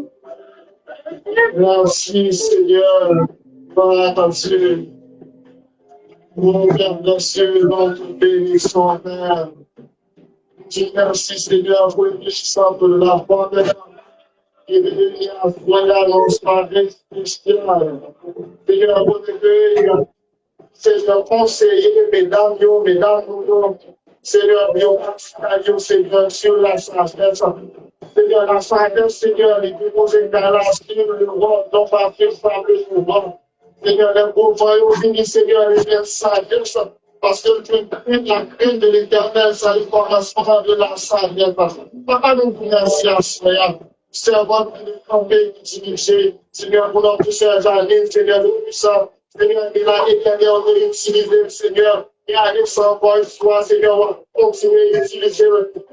Merci Seigneur pour l'attention. Mon Père, merci notre bénédiction, Père. Merci Seigneur pour l'églissement de la bonne qui est venue à voyage par spécial. Seigneur, pour te Seigneur, conseiller, mesdames, Seigneur, Seigneur, sur la sagesse. Seigneur, la sagesse, Seigneur, les déposer dans la sur le roi, non pas faire ça le souvent. Seigneur, les pauvres, ils Seigneur, les sagesse, parce que tu es la crainte de l'éternel, ça le commencement de la sagesse. Papa, nous remercions, Seigneur. Servant de camper, Seigneur, pour notre chers amis, Seigneur, le puissant. Seigneur, il a éternel, on veut utiliser, Seigneur, et aller sans voix, soit, Seigneur, continuer à utiliser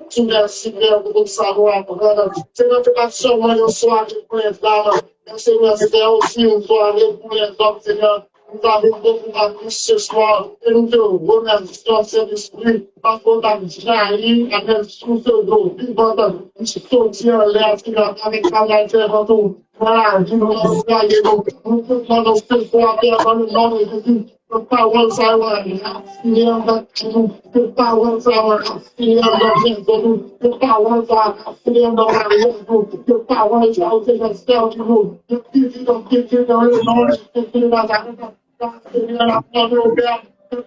tout le Seigneur pour nous savoir apprendre. Seigneur, c'est pas seulement une soirée pour les femmes, mais Seigneur, c'est aussi une soirée pour les hommes, Seigneur. Nous avons beaucoup d'appris ce soir et nous te remercions, Saint-Esprit, parce qu'on a jailli avec sous ce dos vivante, nous sortir en l'air, Seigneur, avec la matière en tout. Voilà, nous nous demandons ce soir, Père, dans le nom de Jésus. The power of our Seigneur, the power of our Seigneur, the power of our Seigneur, the power of our Seigneur, the beauty of the Lord, the Seigneur, la parole au Père, la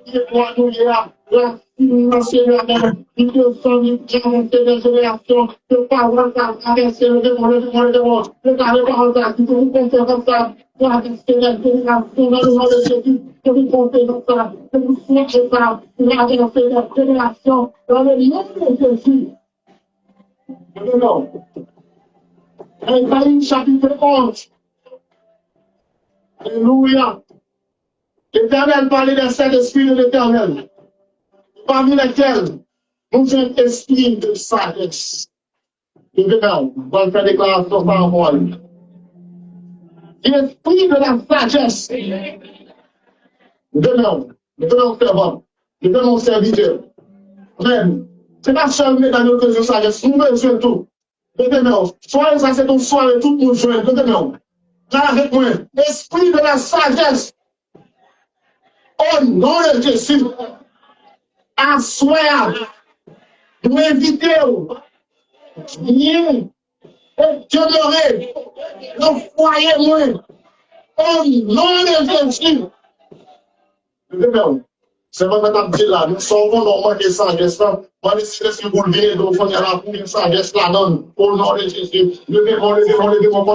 Seigneur, il te sonne, des générations, de parole à traverser le monde, le carré qui vous comptez comme ça, la Seigneur, génération, dans le nom de Jésus, que vous comptez comme ça, que vous souhaitez ça, la génération, dans le nom de Jésus. Non. Ésaïe chapitre 11. Alléluia. L'Éternel parlait des sept esprits de l'Éternel, parmi lesquels nous avons un esprit de sagesse. Et maintenant, on va faire déclaration par moi. L'esprit de la sagesse. Demain, mon servant, demain mon serviteur. Même, c'est pas seulement dans notre de sagesse, nous besoin de tout. Demain, soit ça c'est ton soir et tout pour jouer. Demain, là avec moi, l'esprit de la sagesse. Au nom de Jésus, à soir, nous invitons, viens et demeurer dans le foyer, moi, au nom de Jésus. C'est vraiment un petit là, nous sommes normalement des sagesse. On décide si vous levez, donc on ira pour une sagesse là, non, au nom de Jésus. Levez-moi, on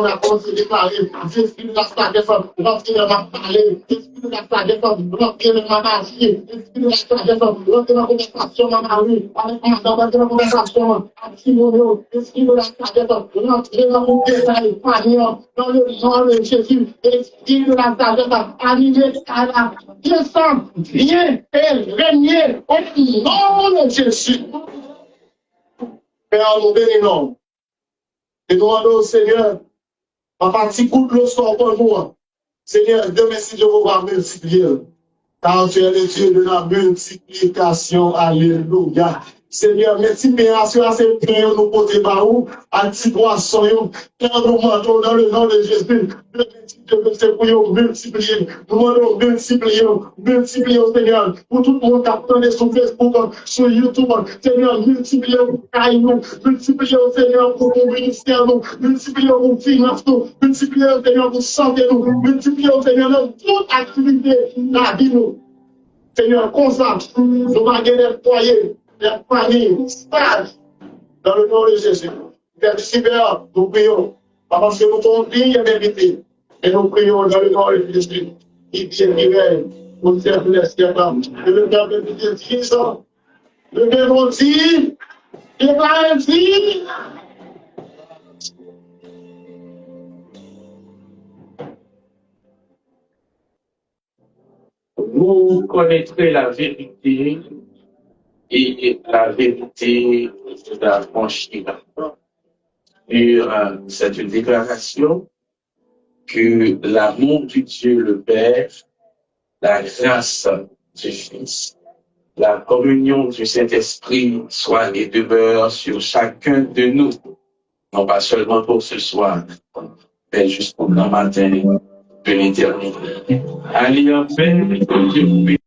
a commencé à déclarer, l'esprit de la sagesse, lorsqu'il m'a parlé, l'esprit de la sagesse, lorsqu'il m'a marché, l'esprit de la sagesse, lorsqu'il m'a conversation, m'a marié, avec madame, lorsqu'il m'a conversation, avec Simon, l'esprit de la sagesse, lorsqu'il m'a détaillé, dans le nom de Jésus, l'esprit de la sagesse, animé à la descente, viens et régner au nom de Jésus. Père, nous bénissons. Et nous demandons au Seigneur, à partir coup de l'eau soit pour nous. Seigneur, demain si Dieu va multiplier. Car tu es le Dieu de la multiplication. Alléluia. Seigneur, merci, mais assez bien nous poser par où, à petit poisson, car nous mentons dans le nom de Jésus. C'est pour multiplier. Nous demandons multiplier, Seigneur, pour tout le monde qui attendait sur Facebook, sur YouTube. Seigneur, multiplier pour Caïnou, multiplier, Seigneur, pour mon ministère, nous, multiplier pour finance, nous, multiplier, Seigneur, pour santé, nous, multiplier, Seigneur, dans toute activité, la vie, nous. Seigneur, concentre, nous va gagner des foyers, des familles, stages, dans le nom de Jésus. Merci, Père, nous prions, parce que nous sommes dignes d'inviter. Et nous prions dans le nom de Jésus, qui vient vivre pour faire les siècles. Et le Père de Jésus, le Père aussi, et va ainsi. Vous connaîtrez la vérité et la vérité vous affranchira. Et c'est une déclaration que l'amour de Dieu le Père, la grâce du Fils, la communion du Saint-Esprit soit et demeure sur chacun de nous, non pas seulement pour ce soir, mais jusqu'au grand matin de l'éternité. Allez en paix, que Dieu vous bénisse.